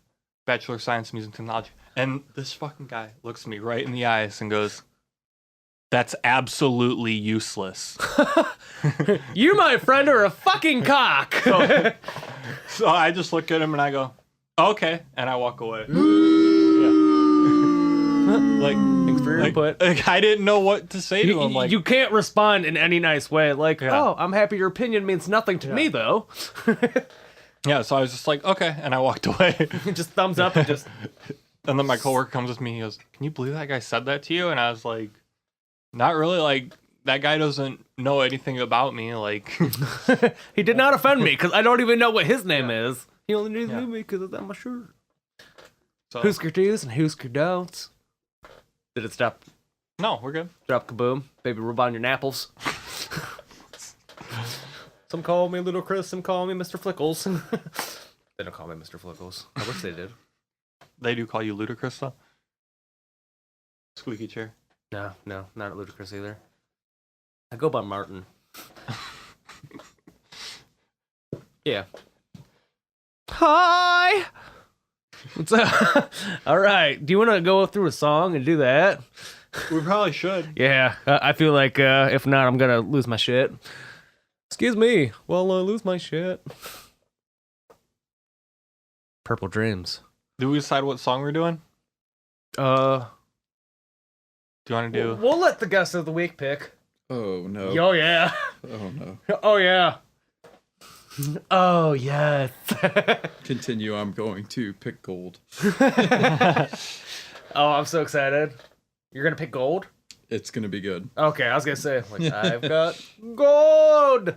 Bachelor of Science in Music Technology. And this fucking guy looks me right in the eyes and goes, "That's absolutely useless."
You, my friend, are a fucking cock.
So I just look at him and I go, "Okay," and I walk away. Like,
Thanks for your input.
I didn't know what to say to him. Like,
You can't respond in any nice way. Like,
Yeah.
oh, I'm happy your opinion means nothing to me, though.
yeah. So I was just like, "Okay," and I walked away.
Just thumbs up and just.
And then my coworker comes with me. He goes, "Can you believe that guy said that to you?" And I was like, "Not really. Like, that guy doesn't know anything about me. Like,
He did not offend me because I don't even know what his name is. He only knew
Yeah.
me because it's on my shirt.
so
Hoosker do's and hoosker don'ts. Did it stop?
no, we're good."
Drop kaboom. Baby, rub on your napples. Some call me Little Chris, some call me Mr. Flickles. They don't call me Mr. Flickles. I wish they did.
They do call you ludicrous though. Squeaky chair.
No, not Ludacris either. I go by Martin. Yeah. Hi! What's up? All right. Do you want to go through a song and do that?
We probably should.
Yeah. I feel like if not, I'm going to lose my shit. Excuse me. Well, lose my shit. Purple Dreams.
Did we decide what song we're doing?
Do
Do you want to do?
We'll let the guest of the week pick.
Oh no.
Oh, yeah.
Oh no.
Oh, yeah. Oh, yes.
Continue. I'm going to pick gold.
Oh, I'm so excited. You're going to pick gold?
It's gonna be good.
Okay, I was going to say, like, I've got gold.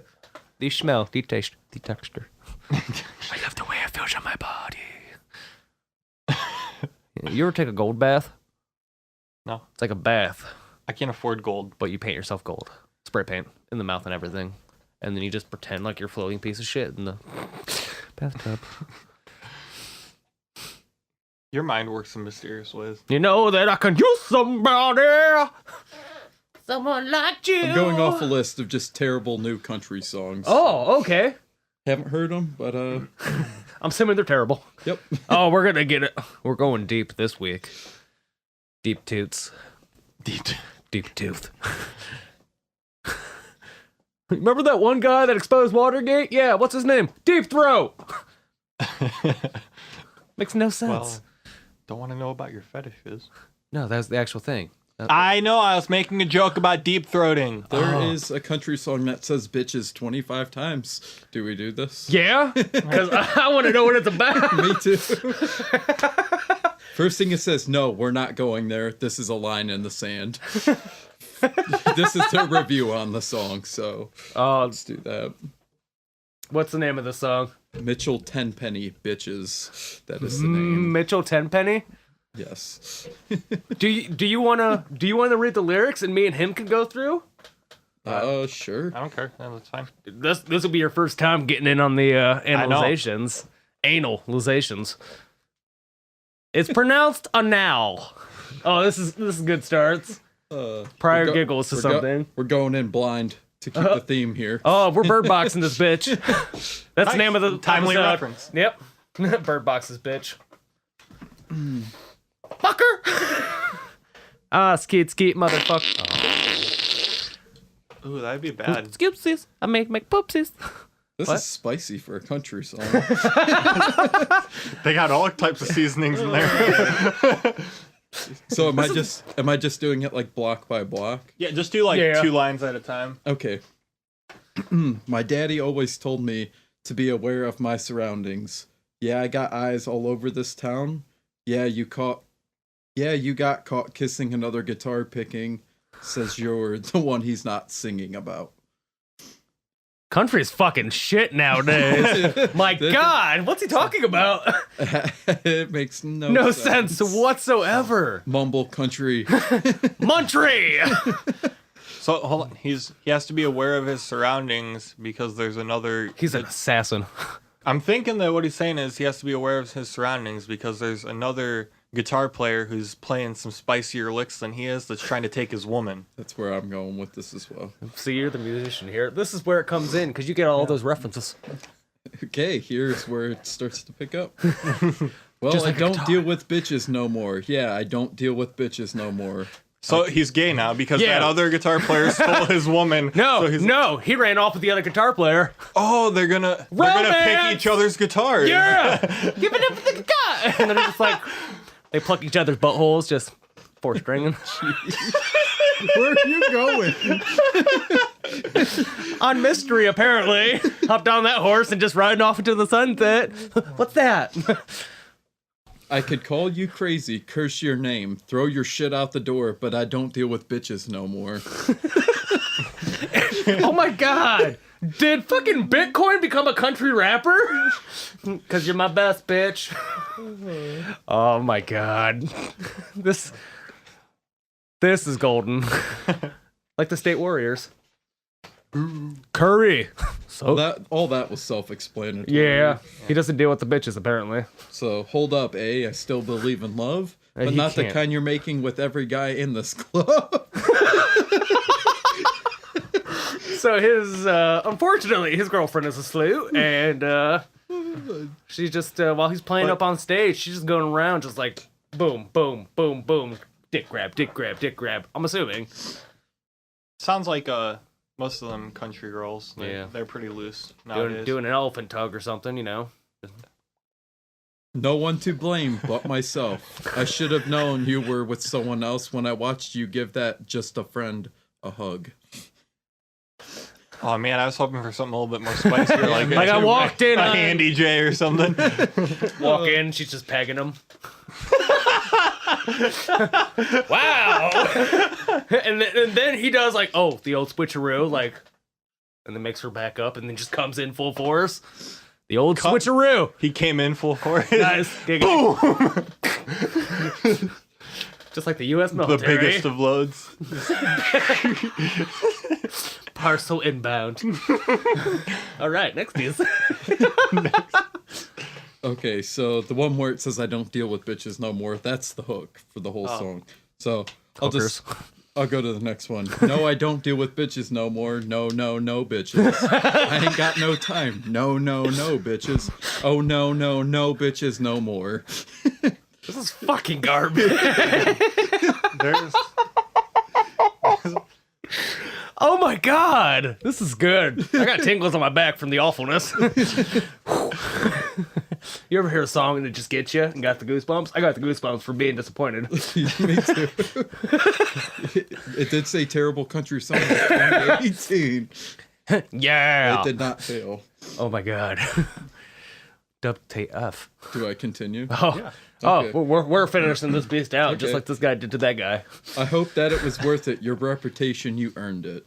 The smell, the taste, the texture. I love the way it feels on my body. You ever take a gold bath?
No.
It's like a bath,
I can't afford gold.
but you paint yourself gold. Spray paint in the mouth and everything. And then you just pretend like you're a floating piece of shit in the bathtub.
Your mind works in mysterious ways.
You know that I can use somebody. Someone like you.
I'm going off a list of just terrible new country songs.
Oh, okay.
Haven't heard them, but
I'm assuming they're terrible.
yep.
Oh, we're gonna get it. We're going deep this week. Deep toots. Deep tooth. Remember that one guy that exposed Watergate? Yeah, what's his name? Deep Throat. Makes no sense.
Well, don't want to know about your fetishes.
No, that's the actual thing.
I know. I was making a joke about deep throating.
There is a country song that says bitches 25 times. Do we do this?
Yeah, because I want to know what it's about.
Me too. First thing it says, no, we're not going there. This is a line in the sand. this is the review on the song, so let's do that.
What's the name of the song?
Mitchell Tenpenny Bitches. That is the name.
Mitchell Tenpenny.
Yes.
Do you wanna read the lyrics and me and him can go through?
Sure.
I don't care. No, that's fine.
This will be your first time getting in on the analyzations. Analyzations. It's pronounced anal. Oh, this is good starts. Prior giggles to something.
We're going in blind to keep the theme here.
Oh, we're bird boxing this bitch. That's
Nice.
the name of the
Timely
episode.
reference.
Yep. Bird boxes bitch. Fucker. Skeet motherfucker.
Ooh, that'd be bad.
Scoopsies. I make poopsies.
This
What?
is spicy for a country song.
They got all types of seasonings in there.
So am I just doing it like block by block?
Yeah, just do like 2 lines at a time.
Okay. My daddy always told me to be aware of my surroundings. Yeah, I got eyes all over this town. Yeah, you got caught kissing another guitar picking. Says you're the one he's not singing about.
Country's fucking shit nowadays. My God, what's he talking about?
It makes no
sense whatsoever.
Mumble country.
Muntry.
So hold on, he has to be aware of his surroundings because there's another.
He's an assassin.
I'm thinking that what he's saying is he has to be aware of his surroundings because there's another guitar player who's playing some spicier licks than he is that's trying to take his woman.
That's where I'm going with this as well.
See, you're the musician here. This is where it comes in because you get all those references.
Okay, here's where it starts to pick up. Well,
Just
I
like a
don't
guitar.
deal with bitches no more. Yeah, I don't deal with bitches no more.
So he's gay now because
Yeah.
that other guitar player stole his woman.
No,
so he's,
no, he ran off with the other guitar player.
Oh, they're gonna pick
Romance!
each other's guitars.
Yeah, give it up for the guy. And then it's just like they pluck each other's buttholes, just 4-stringing.
Where are you going?
On mystery, apparently. Hopped on that horse and just riding off into the sunset. What's that?
I could call you crazy, curse your name, throw your shit out the door, but I don't deal with bitches no more.
Oh my God. Did fucking Bitcoin become a country rapper? Cause you're my best, bitch. Oh my God. This is golden. Like the State Warriors. Curry. So
All that was self-explanatory.
yeah, he doesn't deal with the bitches apparently.
So hold up, I still believe in love, but
he
not the
can't.
kind you're making with every guy in this club.
So his unfortunately his girlfriend is asleep and she's just while he's playing up on stage, she's just going around just like boom, boom, boom, boom, dick grab, dick grab, dick grab. I'm assuming.
Sounds like most of them country girls.
Yeah.
They're pretty loose nowadays.
Doing an elephant tug or something, you know.
No one to blame but myself. I should have known you were with someone else when I watched you give that just a friend a hug.
Oh man, I was hoping for something a little bit more spicier, like
I walked in
a
on-
Handy J or something.
Walk in, she's just pegging him. Wow. and then he does like, oh, the old switcheroo, like, and then makes her back up and then just comes in full force. The old switcheroo.
He came in full force.
Nice. Boom. Just like the U.S.
The
military.
biggest of loads.
Parcel inbound. All right, next is.
Okay, so the one where it says I don't deal with bitches no more, that's the hook for the whole song. So I'll go to the next one. No, I don't deal with bitches no more. No, no, no, bitches. I ain't got no time. No, no, no, bitches. Oh, no, no, no, bitches no more.
This is fucking garbage.
There's
Oh my God, this is good. I got tingles on my back from the awfulness. You ever hear a song and it just gets you and got the goosebumps? I got the goosebumps for being disappointed.
Me too. It did say terrible country song in 2018.
Yeah.
It did not fail.
Oh my God. WTF.
Do I continue?
Oh,
Okay.
Oh, well, we're finishing this beast out, just
Okay.
like this guy did to that guy.
I hope that it was worth it. Your reputation, you earned it.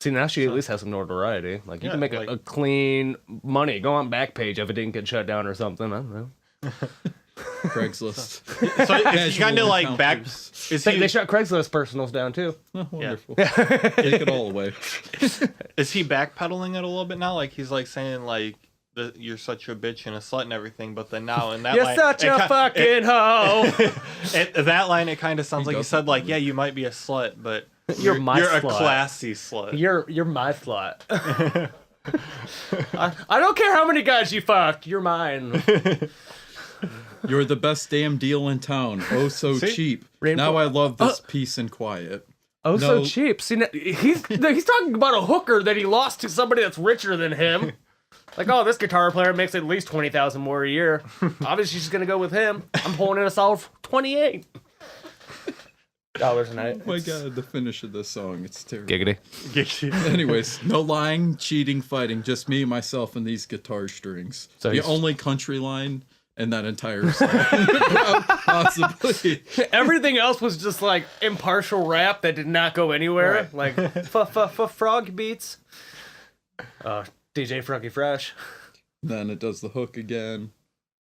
See, now she at least has some notoriety. Like, you
Yeah,
can make
like-
a clean money. Go on Backpage if it didn't get shut down or something. I don't know.
Craigslist.
So is he kind of
Casual
like back?
encounters.
Is
They
he
shut Craigslist personals down, too.
Oh, wonderful. Take it all away.
is he backpedaling it a little bit now? Like he's like saying like you're such a bitch and a slut and everything, but then now in that
You're
line,
such
it
a fucking hoe.
that line, it kind of sounds like you
does
said like,
something.
yeah, you might be a slut, but
You're my
you're a
slut.
classy slut.
You're my slut. I don't care how many guys you fuck. You're mine.
You're the best damn deal in town. Oh, so
See?
cheap.
Rainbow-
Now I love this peace and quiet.
Oh, so
No.
cheap. See, he's talking about a hooker that he lost to somebody that's richer than him. Like, oh, this guitar player makes at least 20,000 more a year. Obviously, she's gonna go with him. I'm pulling in a solid $28 a night.
Oh my god, the finish of this song. It's terrible.
Giggity.
Anyways, no lying, cheating, fighting. Just me, myself, and these guitar strings.
So
the
he's-
only country line in that entire song. Possibly.
Everything else was just like impartial rap that did not go anywhere. Like frog beats. DJ Froggy Fresh.
Then it does the hook again.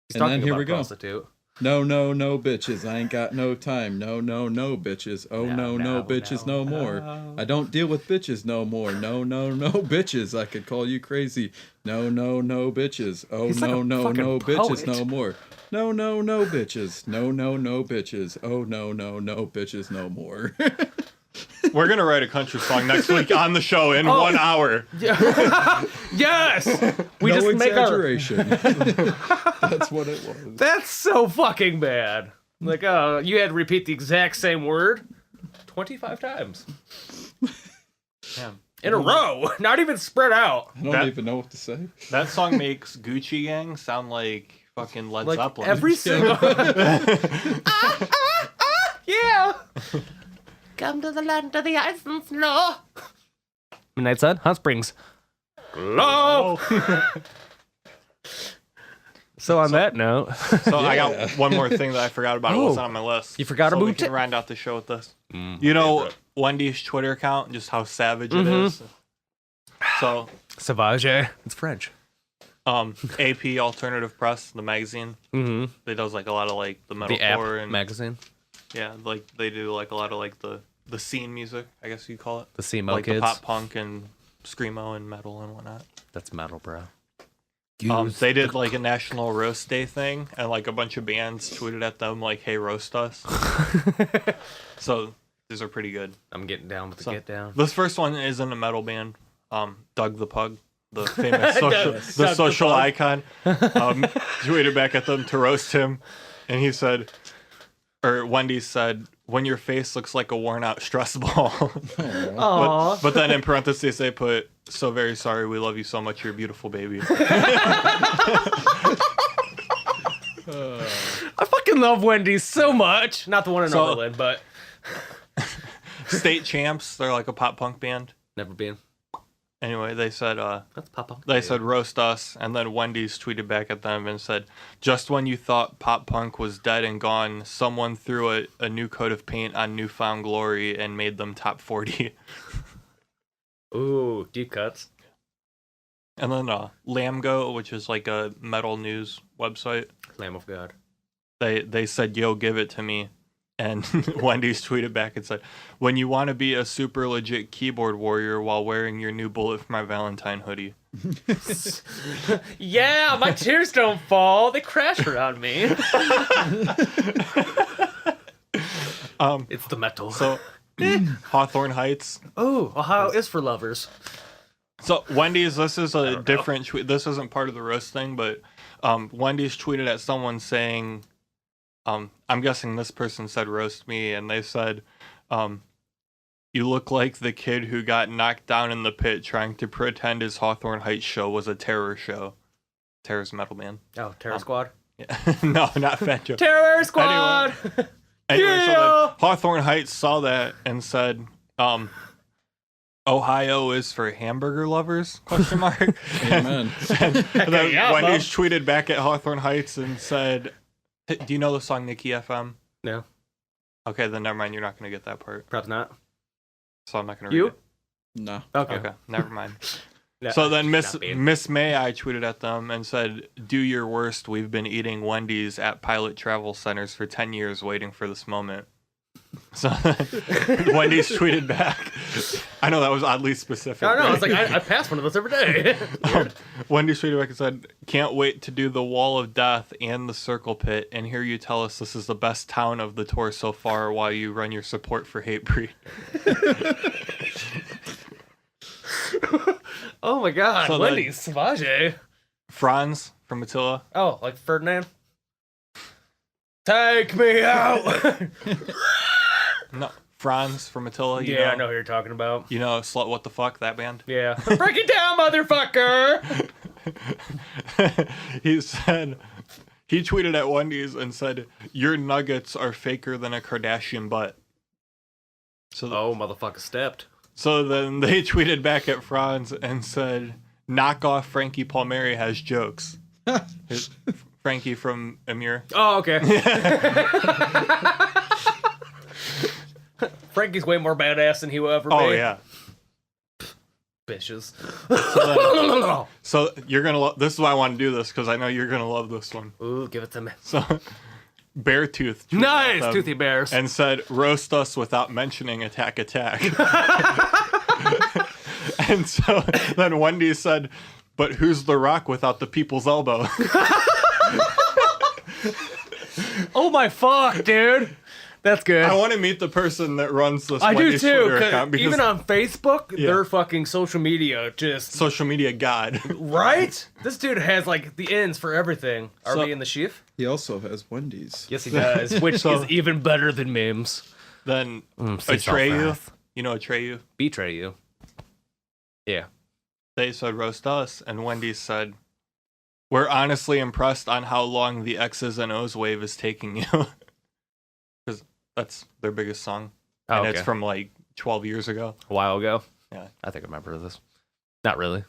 He's
And
talking
then here
about
we go.
prostitute.
No, no, no, bitches. I ain't got no time. No, no, no, bitches. Oh, no, no, bitches, no more. I don't deal with bitches no more. No, no, no, bitches. I could call you crazy. No, no, no, bitches. Oh,
He's like
no,
a
no,
fucking
no, bitches,
poet.
no more. No, no, no, bitches. No, no, no, bitches. Oh, no, no, no, bitches, no more.
We're gonna write a country song next week on the show in 1 hour.
Yes! We
no
just make our...
exaggeration. That's what it was.
That's so fucking bad. Like, oh, you had to repeat the exact same word 25 times.
Yeah.
In a row. Not even spread out.
I don't
That-
even know what to say.
That song makes Gucci Gang sound like fucking Led
Like,
Zeppelin.
every single... yeah! Come to the land of the ice and snow. Midnight Sun, Hot Springs. Glow! So on that note...
So I got one more thing that I forgot about. It
Oh.
wasn't on my list.
You forgot
so
about
we can
it?
round out the show with this. You know Wendy's Twitter account, just how savage it
Mm-hmm.
is. So,
Sauvage. It's French.
AP Alternative Press, the magazine,
Mm-hmm.
they does like a lot of like the
The app
metalcore and
magazine.
yeah, like they do like a lot of like the scene music, I guess you'd call it.
The CMO
Like
kids.
the pop punk and screamo and metal and whatnot.
That's metal, bro.
They did like a National Roast Day thing, and like a bunch of bands tweeted at them like, "Hey, roast us." So these are pretty good.
I'm getting down with the
So,
get down.
This first one isn't a metal band. Doug the Pug, the famous social,
Doug
the
the
social
Pug.
icon, tweeted back at them to roast him, and he said, or Wendy said, "When your face looks like a worn-out stress ball."
Aww.
But then in parentheses they put, "So very sorry, we love you so much, you're a beautiful baby."
I fucking love Wendy's so much. Not the one in
So-
Oberlin, but
State Champs, they're like a pop punk band.
never been.
Anyway, they said
That's pop punk.
they said roast us, and then Wendy's tweeted back at them and said, "Just when you thought pop punk was dead and gone, someone threw a new coat of paint on Newfound Glory and made them top 40."
Ooh, deep cuts.
And then Lamgo, which is like a metal news website,
Lamb of God.
they said, "Yo, give it to me." And Wendy's tweeted back and said, "When you want to be a super legit keyboard warrior while wearing your new Bullet for My Valentine hoodie."
Yeah, my tears don't fall. They crash around me. It's the metal.
So Hawthorne Heights.
Oh, Ohio is for lovers.
So Wendy's, this is a different tweet. This isn't part of the roast thing, but Wendy's tweeted at someone saying, I'm guessing this person said roast me, and they said, "You look like the kid who got knocked down in the pit trying to pretend his Hawthorne Heights show was a terror show." Terror's metal band.
Oh, Terror Squad.
Yeah. No, not Fat Joe.
Terror Squad!
Anyway, so
Yeah!
then Hawthorne Heights saw that and said, "Ohio is for hamburger lovers?" Question mark.
Amen.
And then
yeah,
Wendy's tweeted back at Hawthorne Heights and said, Do you know the song Nikki FM?
No,
Okay, then never mind. You're not gonna get that part,
perhaps not.
so I'm not gonna read
You?
it.
No.
Okay.
Okay, never mind.
No,
So then
not being.
Miss May, I tweeted at them and said, "Do your worst. We've been eating Wendy's at pilot travel centers for 10 years waiting for this moment." So Wendy's tweeted back. I know that was oddly specific.
I know.
right?
It's like I pass one of those every day.
Wendy's tweeted back and said, "Can't wait to do the Wall of Death and the Circle Pit and hear you tell us this is the best town of the tour so far while you run your support for Hatebreed."
Oh my God,
So
Wendy's Savage.
Franz from Attila.
Oh, like Ferdinand. Take me out.
No, Franz from Attila. You
Yeah,
know,
I know who you're talking about.
You know, Slut What the Fuck, that band?
Yeah. Break it down, motherfucker.
He said, he tweeted at Wendy's and said, "Your nuggets are faker than a Kardashian butt." So,
Oh, motherfucker stepped.
so then they tweeted back at Franz and said, "Knock off Frankie Palmieri has jokes." Frankie from Amir.
Oh, okay. Frankie's way more badass than he will ever be.
Oh, yeah.
Bitches.
So you're going to this is why I want to do this, because I know you're going to love this one.
Ooh, give it to me.
So Beartooth. tweeted
Nice,
at them
toothy bears.
And said, "Roast us without mentioning Attack Attack." And so then Wendy said, "But who's The Rock without the people's elbow?"
Oh my fuck, dude. That's good.
I want to meet the person that runs this
I do
Wendy's
too,
Twitter
'cause
account, because
even on Facebook,
Yeah.
their fucking social media just
social media god.
right. This dude has like the ends for everything. Are
So-
we in the sheaf?
He also has Wendy's.
Yes, he does, which
So-
is even better than memes.
Then
Cease
Atreyu,
wrath.
you know Atreyu?
Betray you. Yeah.
They said, "Roast us," and Wendy said, "We're honestly impressed on how long the X's and O's wave is taking you." Because that's their biggest song.
Oh,
And
okay.
it's from like 12 years ago.
A while ago.
Yeah.
I think I remember this. Not really.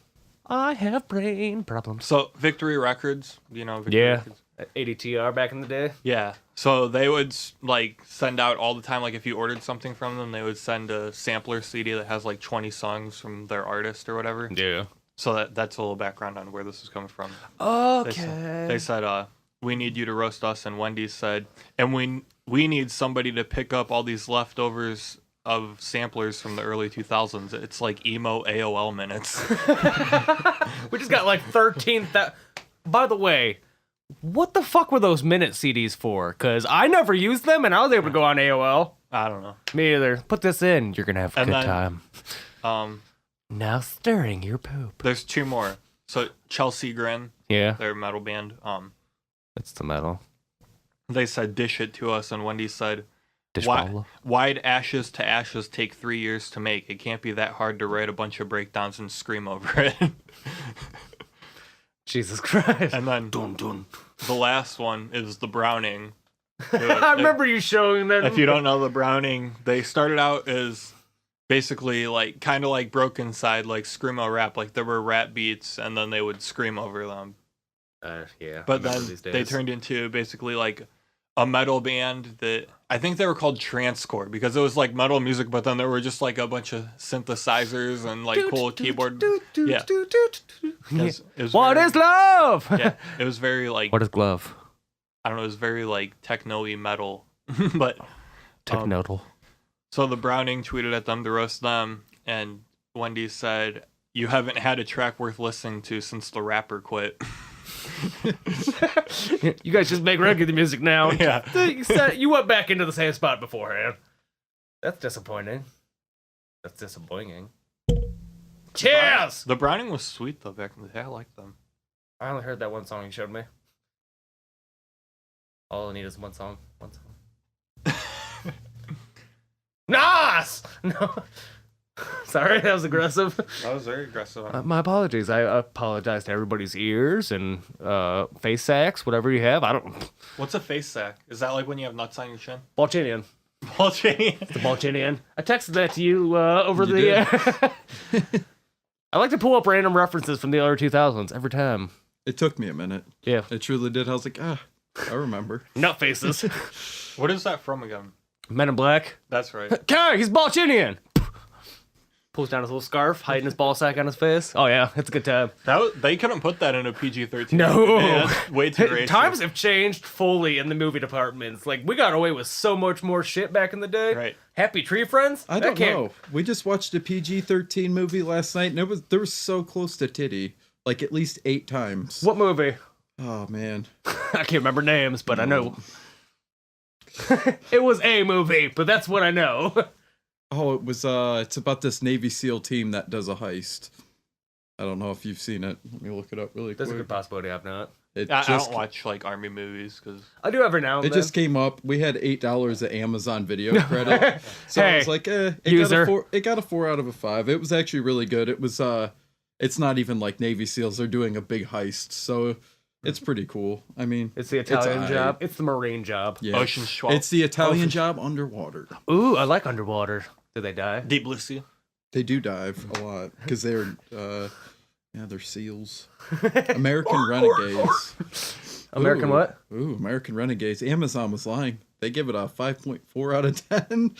I have brain problems.
So Victory Records, you know Victory
Yeah.
Records?
ADTR back in the day.
Yeah. So they would like send out all the time, like if you ordered something from them, they would send a sampler CD that has like 20 songs from their artist or whatever.
Yeah.
So that's a little background on where this is coming from.
Okay.
They said, "We need you to roast us," and Wendy said, "And we need somebody to pick up all these leftovers of samplers from the early 2000s. It's like emo AOL minutes."
We just got like 13,000. By the way, what the fuck were those minute CDs for? Because I never used them and I was able to go on AOL.
I don't know.
Me either. Put this in. You're going to have a
And
good
then-
time. Now stirring your poop.
There's two more. So Chelsea Grin,
Yeah.
their metal band,
That's the metal.
they said, "Dish it to us," and Wendy said,
Dishball.
"Why'd Ashes to Ashes take 3 years to make? It can't be that hard to write a bunch of breakdowns and scream over it."
Jesus Christ.
And then the last one is the Browning.
I remember you showing that.
If you don't know the Browning, they started out as basically like kind of like Broken Side, like screamo rap. Like there were rap beats, and then they would scream over them.
Yeah.
But
I remember
then
these
they
days.
turned into basically like a metal band that I think they were called Transcore, because it was like metal music, but then there were just like a bunch of synthesizers and like cool keyboard. Yeah. It was
What
very-
is love?
Yeah, it was very like
What is glove?
I don't know. It was very like techno-y metal, but
Technodal.
so the Browning tweeted at them to roast them, and Wendy said, "You haven't had a track worth listening to since the rapper quit."
You guys just make regular music now.
Yeah.
You went back into the same spot beforehand. That's disappointing. That's disappointing. Cheers!
The Browning was sweet though back in the day. I liked them.
I only heard that one song you showed me. All I need is one song. One song. Nas! No. Sorry, that was aggressive.
That was very aggressive.
My apologies. I apologize to everybody's ears and face sacks, whatever you have. I don't.
What's a face sack? Is that like when you have nuts on your chin?
Balchinian.
Balchinian.
The Balchinian. I texted that to you over
You
the. I like to pull up random references from the early 2000s every time.
It took me a minute.
Yeah.
It truly did. I was like, I remember.
Nut faces.
What is that from again?
Men in Black.
That's right.
Okay, he's Balchinian. Pulls down his little scarf, hiding his ball sack on his face. Oh yeah, it's a good time.
They couldn't put that in a PG-13.
No.
Yeah, that's way too racist.
Times have changed fully in the movie departments. Like, we got away with so much more shit back in the day.
Right.
Happy Tree Friends?
I don't know. We just watched a PG-13 movie last night, and there was so close to titty, like at least 8 times.
What movie?
Oh man,
I can't remember names, but I know. It was a movie, but that's what I know.
oh it was. It's about this Navy SEAL team that does a heist. I don't know if you've seen it. Let me look it up really
There's a
quick.
good possibility I've not.
It
I
just
don't watch like army movies because
I do every now and
it
then.
just came up. We had $8 at Amazon Video Credit, so I
Hey,
was like,
user.
it got a 4 out of a 5. It was actually really good. It was it's not even like Navy SEALs. They're doing a big heist, so it's pretty cool. I mean,
It's the Italian
aight.
job. It's the Marine job.
Yeah.
Ocean's 12.
It's the Italian job underwater.
Ooh, I like underwater. Do they die?
Deep Blue Sea.
They do dive a lot because they're they're SEAls. American Renegades.
American
Ooh.
what?
Ooh, American Renegades. Amazon was lying. They give it a 5.4 out of 10.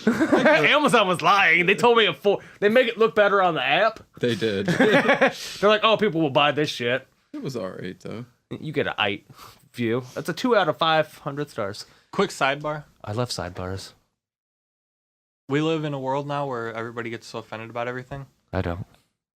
Amazon was lying. They told me a 4. They make it look better on the app.
They did.
They're like, oh, people will buy this shit.
It was alright though.
You get an 8 view. That's a 2 out of 500 stars.
Quick sidebar.
I love sidebars.
We live in a world now where everybody gets so offended about everything.
I don't.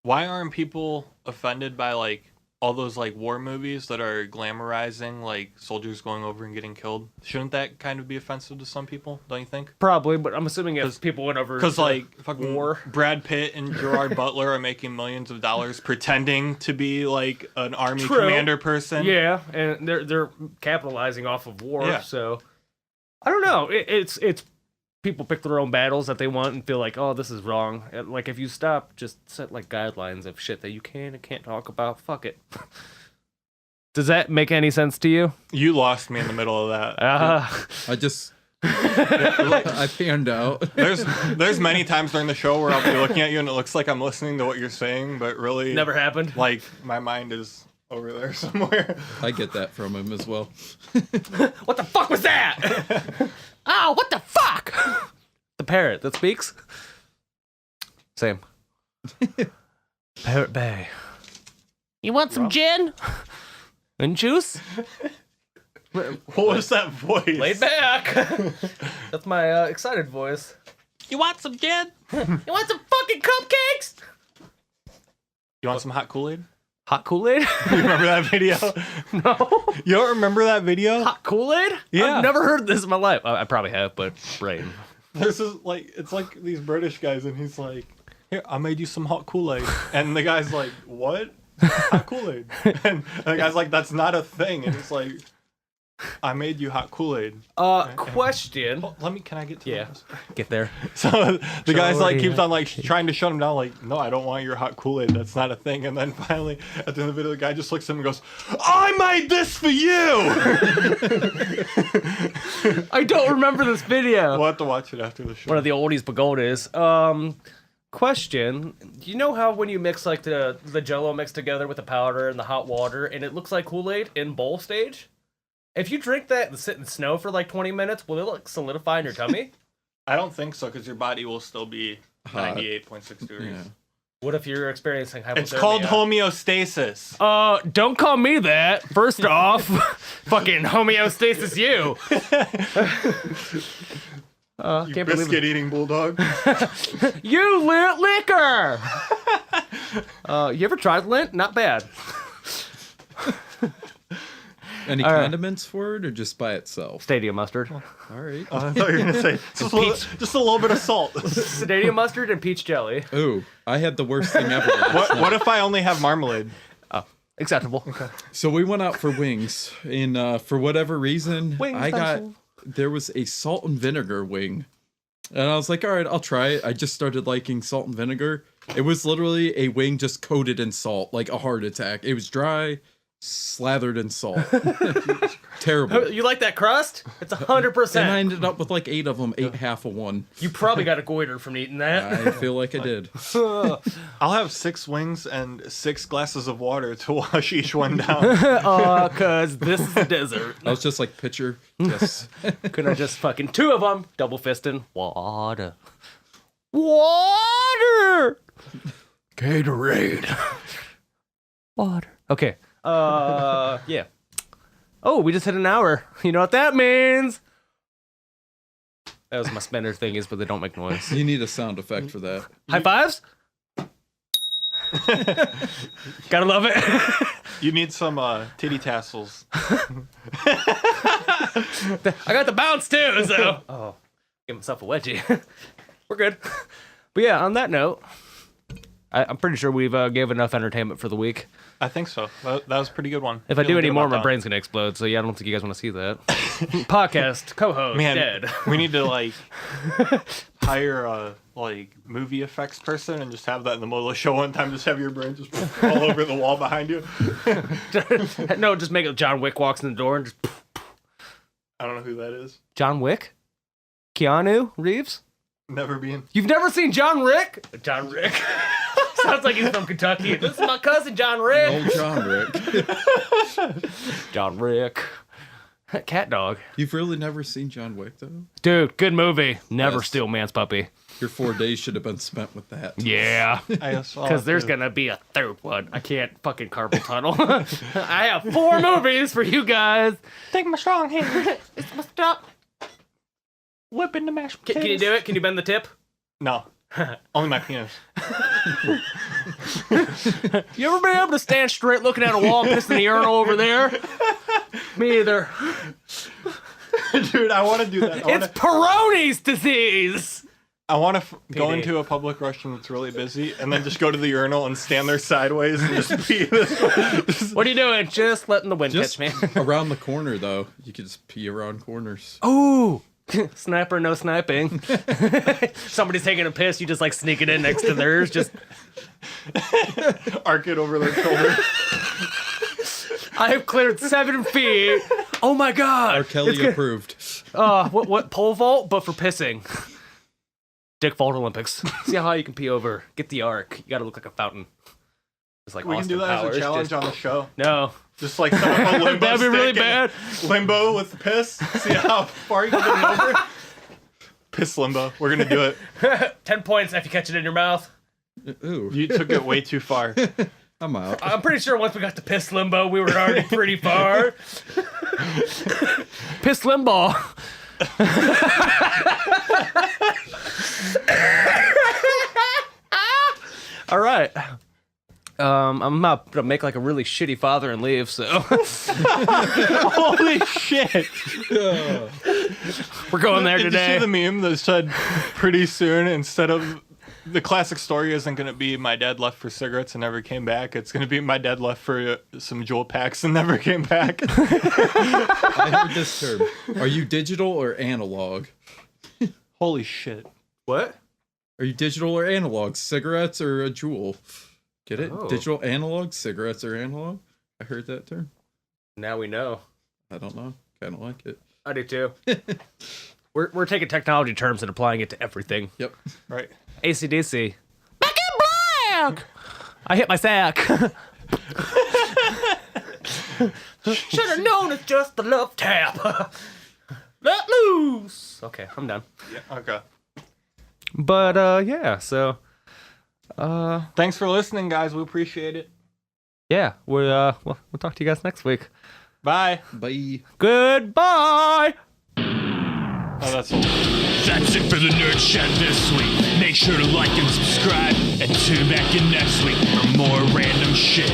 Why aren't people offended by like all those like war movies that are glamorizing like soldiers going over and getting killed? Shouldn't that kind of be offensive to some people? Don't you think?
Probably, but I'm assuming if people went over
Because
to
like fucking
war.
Brad Pitt and Gerard Butler are making millions of dollars pretending to be like an army
True.
commander person.
Yeah, and they're capitalizing off of war.
Yeah.
So I don't know. It's people pick their own battles that they want and feel like, oh, this is wrong. And, like, if you stop, just set like guidelines of shit that you can and can't talk about. Fuck it. Does that make any sense to you?
You lost me in the middle of that.
I just I fanned out.
There's many times during the show where I'll be looking at you and it looks like I'm listening to what you're saying, but really
Never happened.
like my mind is over there somewhere.
I get that from him as well.
What the fuck was that? Oh, what the fuck? The parrot that speaks? Same. Parrot Bay. You want some gin? And juice?
What was that voice?
Laid back. That's my excited voice.
You want some gin?
You want some fucking cupcakes?
You want some hot Kool-Aid?
Hot Kool-Aid?
You remember that video?
No.
You don't remember that video?
Hot Kool-Aid?
Yeah.
I've never heard this in my life. I probably have, but brain.
This is like it's like these British guys and he's like, "Here, I made you some hot Kool-Aid." And the guy's like, "What? Hot Kool-Aid?" And the guy's like, "That's not a thing." And he's like, "I made you hot Kool-Aid."
Question.
Oh, can I get to
Yeah.
this?
Get there.
So the guy's like keeps on like trying to shut him down, like, "No, I don't want your hot Kool-Aid. That's not a thing." And then finally, at the end of the video, the guy just looks at him and goes, "I made this for you."
I don't remember this video.
We'll have to watch it after the show.
One of the oldies but goldies. Question. You know how when you mix like the Jello mix together with the powder and the hot water, and it looks like Kool-Aid in bowl stage? If you drink that and sit in snow for like 20 minutes, will it like solidify in your tummy?
I don't think so because your body will still be 98.6 degrees.
Yeah.
What if you're experiencing hypothermia?
It's called homeostasis.
Don't call me that. First off, fucking homeostasis you.
You
Can't believe
biscuit eating bulldog.
You liquor. You ever tried lint? Not bad.
Any condiments for it or just by itself?
Stadium mustard.
All right.
I thought you were gonna say just a little bit of salt.
Stadium mustard and peach jelly.
Ooh, I had the worst thing ever.
What if I only have marmalade?
Acceptable.
So we went out for wings, and for whatever reason, there was a salt and vinegar wing, and I was like, all right, I'll try it. I just started liking salt and vinegar. It was literally a wing just coated in salt, like a heart attack. It was dry, slathered in salt. Terrible.
You like that crust? It's 100%.
And I ended up with like 8 of them, ate half of one.
You probably got a goiter from eating that.
I feel like I did.
I'll have 6 wings and 6 glasses of water to wash each one down.
Cause this is a desert.
I was just like, pitcher. Yes.
Could I just fucking 2 of them, double fisting, water. Water! Gatorade. Water. Okay. Yeah. Oh, we just hit an hour. You know what that means? That was my spender thingies, but they don't make noise.
You need a sound effect for that.
High fives? Gotta love it.
You need some titty tassels.
I got the bounce too, so. Oh, give myself a wedgie. We're good. But yeah, on that note, I'm pretty sure we've gave enough entertainment for the week.
I think so. That was a pretty good one.
If I do
Feeling
any
good
more,
about
my
that.
brain's gonna explode. So yeah, I don't think you guys want to see that. Podcast co-host
Man,
dead.
we need to like hire a like movie effects person and just have that in the middle of the show one time. Just have your brain just all over the wall behind you.
No, just make it John Wick walks in the door and just.
I don't know who that is.
John Wick? Keanu Reeves?
Never been.
You've never seen John Rick? John Rick. Sounds like he's from Kentucky. This is my cousin John Rick.
Old John Rick.
John Rick. Cat dog.
You've really never seen John Wick, though?
Dude, good movie. Never
Yes.
steal man's puppy.
Your 4 days should have been spent with that.
Yeah. Because there's going to be a third one. I can't fucking carpal tunnel. I have 4 movies for you guys.
Take my strong hand.
It's my stop.
Whip into mashed
Can you do it? Can you bend the tip?
No. Only my penis.
You ever been able to stand straight looking at a wall and piss in the urinal over there? Me either.
Dude, I want to do that.
It's Peyronie's disease.
I want to go
PD.
into a public restroom that's really busy and then just go to the urinal and stand there sideways and just pee this way.
What are you doing? Just letting the wind
Just
catch me.
around the corner, though. You could just pee around corners.
Ooh. Sniper, no sniping. Somebody's taking a piss, you just like sneak it in next to theirs. Just
Arc it over their shoulder.
I have cleared 7 feet. Oh my god.
R. Kelly approved.
What pole vault, but for pissing. Dick vault Olympics. See how high you can pee over. Get the arc. You gotta look like a fountain. It's like
We can
Austin
do that
Powers.
as a challenge
just-
on the show.
No.
Just like someone a limbo
That'd be really
stick and
bad.
Limbo with the piss. See how far you can get it over. Piss limbo. We're gonna do it.
10 points if you catch it in your mouth.
Ooh,
You took it way too far.
I'm out.
I'm pretty sure once we got to piss limbo, we were already pretty far. Piss limbo. All right. I'm about to make like a really shitty father and leave, so
Holy shit!
we're going there
Did you
today.
see the meme that said pretty soon instead of the classic story isn't going to be my dad left for cigarettes and never came back. It's going to be my dad left for some jewel packs and never came back.
I heard this term. Are you digital or analog?
Holy shit.
What?
Are you digital or analog? Cigarettes or a jewel? Get it?
Oh.
Digital analog? Cigarettes or analog? I heard that term.
Now we know.
I don't know. Kind of like it.
I do too. We're taking technology terms and applying it to everything.
Yep.
Right.
AC/DC. Back in black. I hit my sack. Should have known it's just the love tap. Let loose. Okay, I'm done.
Yeah. Okay.
But yeah, so
Thanks for listening, guys. We appreciate it.
yeah, we'll talk to you guys next week.
Bye.
Bye.
Goodbye.
Oh, that's all.
That's it for the Nerd Shed this week. Make sure to like and subscribe and tune back in next week for more random shit.